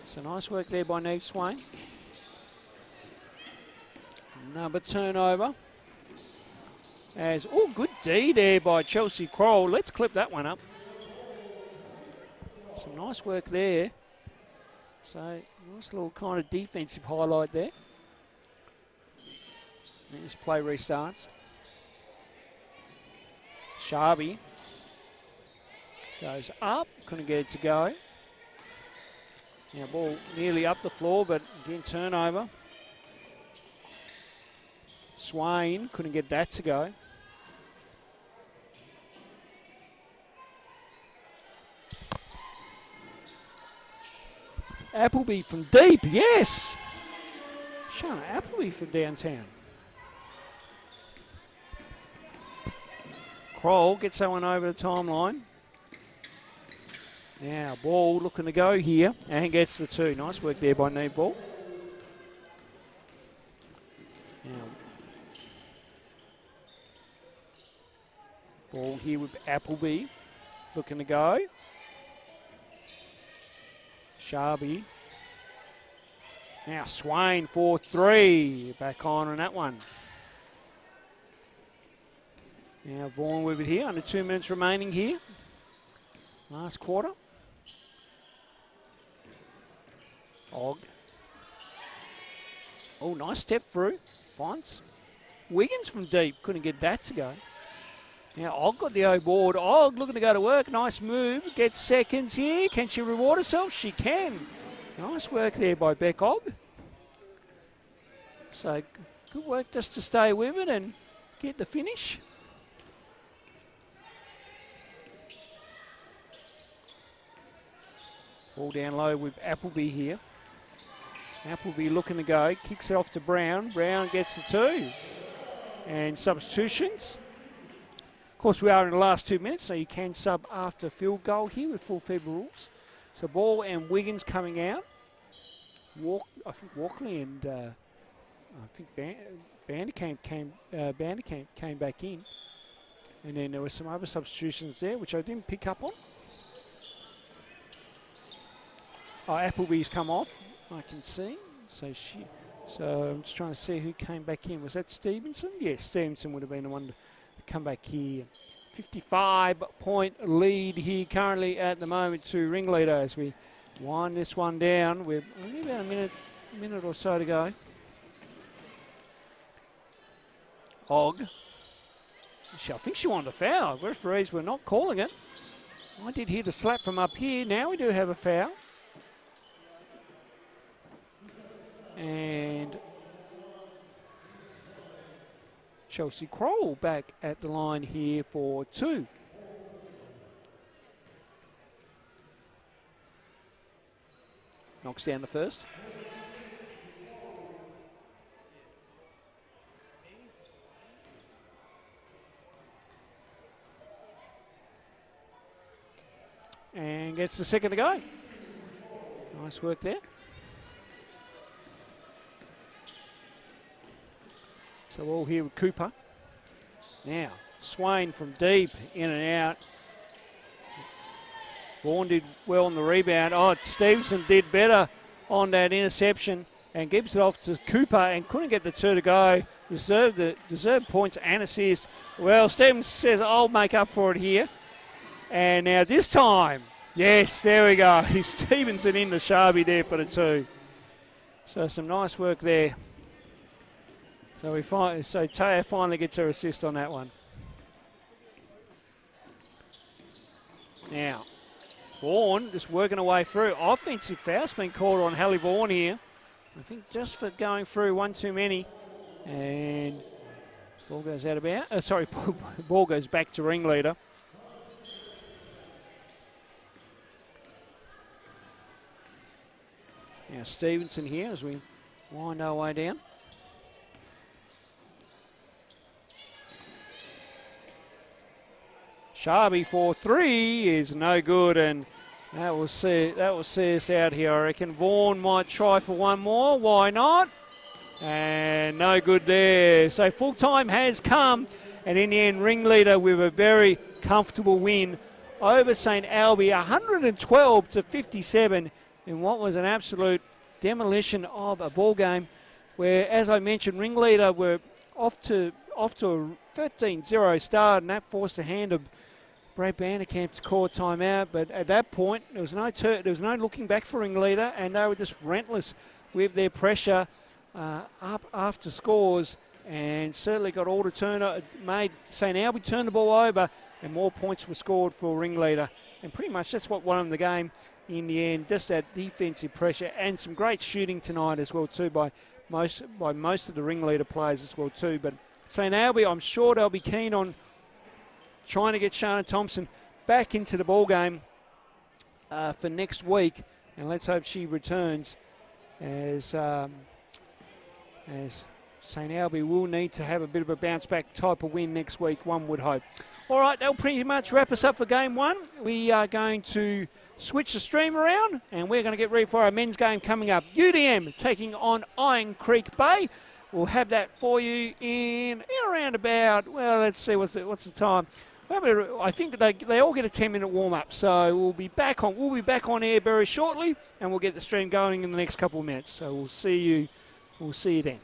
So nice work there by Neve Swain. Another turnover. Good D there by Chelsea Kroll. Let's clip that one up. Some nice work there. So nice little kind of defensive highlight there. And this play restarts. Sharby goes up, couldn't get it to go. Now ball nearly up the floor, but again turnover. Swain couldn't get that to go. Appleby from deep, yes! Shana Appleby from downtown. Kroll gets that one over the timeline. Now ball looking to go here and gets the 2. Nice work there by Neve Ball. Now ball here with Appleby looking to go. Sharby. Now Swain for 3. Back on that one. Now Vaughan with it here. Under 2 minutes remaining here. Last quarter. Og. Oh, nice step through. Finds Wiggins from deep. Couldn't get that to go. Now Og got the O board. Og looking to go to work. Nice move. Gets seconds here. Can she reward herself? She can. Nice work there by Beck Og. So good work just to stay with it and get the finish. Ball down low with Appleby here. Appleby looking to go. Kicks it off to Brown. Brown gets the 2. And substitutions. Of course, we are in the last 2 minutes, so you can sub after field goal here with full FIB rules. So Ball and Wiggins coming out. I think Walkley and I think Vanderkamp came back in. And then there were some other substitutions there, which I didn't pick up on. Oh, Appleby's come off, I can see. So I'm just trying to see who came back in. Was that Stevenson? Yes, Stevenson would have been the one to come back here. 55-point lead here currently at the moment to Ringleader as we wind this one down. We're only about a minute or so to go. Og. I think she wanted a foul. Referees were not calling it. I did hear the slap from up here. Now we do have a foul. And Chelsea Kroll back at the line here for 2. knocks down the first. And gets the second to go. Nice work there. So all here with Cooper. Now, Swain from deep, in and out. Vaughan did well on the rebound. Oh, Stevenson did better on that interception and gives it off to Cooper and couldn't get the two to go. Deserved points and assists. Well, Stevenson says, I'll make up for it here. And now this time, yes, there we go. Stevenson in the Sharby there for the two. So some nice work there. So Taya finally gets her assist on that one. Now, Vaughan just working away through. Offensive foul's been called on Hallie Vaughan here. I think just for going through one too many. And ball goes out of bounds. Ball goes back to Ringleader. Now Stevenson here as we wind our way down. Sharby for three is no good, and that will see us out here. I reckon Vaughan might try for one more. Why not? And no good there. So full time has come, and in the end, Ringleader with a very comfortable win over St Albi, 112 to 57, in what was an absolute demolition of a ball game. Where, as I mentioned, Ringleader were off to a 13-0 start, and that forced the hand of Brad Vanderkamp to call timeout. But at that point, there was no looking back for Ringleader, and they were just relentless with their pressure up after scores, and certainly got all the made St Albi turn the ball over, and more points were scored for Ringleader. And pretty much that's what won them the game in the end. Just that defensive pressure and some great shooting tonight as well too by most of the Ringleader players as well too. But St Albi, I'm sure they'll be keen on trying to get Shana Thompson back into the ball game for next week, and let's hope she returns, as St Albi will need to have a bit of a bounce back type of win next week, one would hope. All right, that'll pretty much wrap us up for game one. We are going to switch the stream around, and we're going to get ready for our men's game coming up. UDM taking on Iron Creek Bay. We'll have that for you in around about, well, let's see, what's the time? I think they all get a 10-minute warm-up, so we'll be back on air very shortly, and we'll get the stream going in the next couple of minutes. So we'll see you then.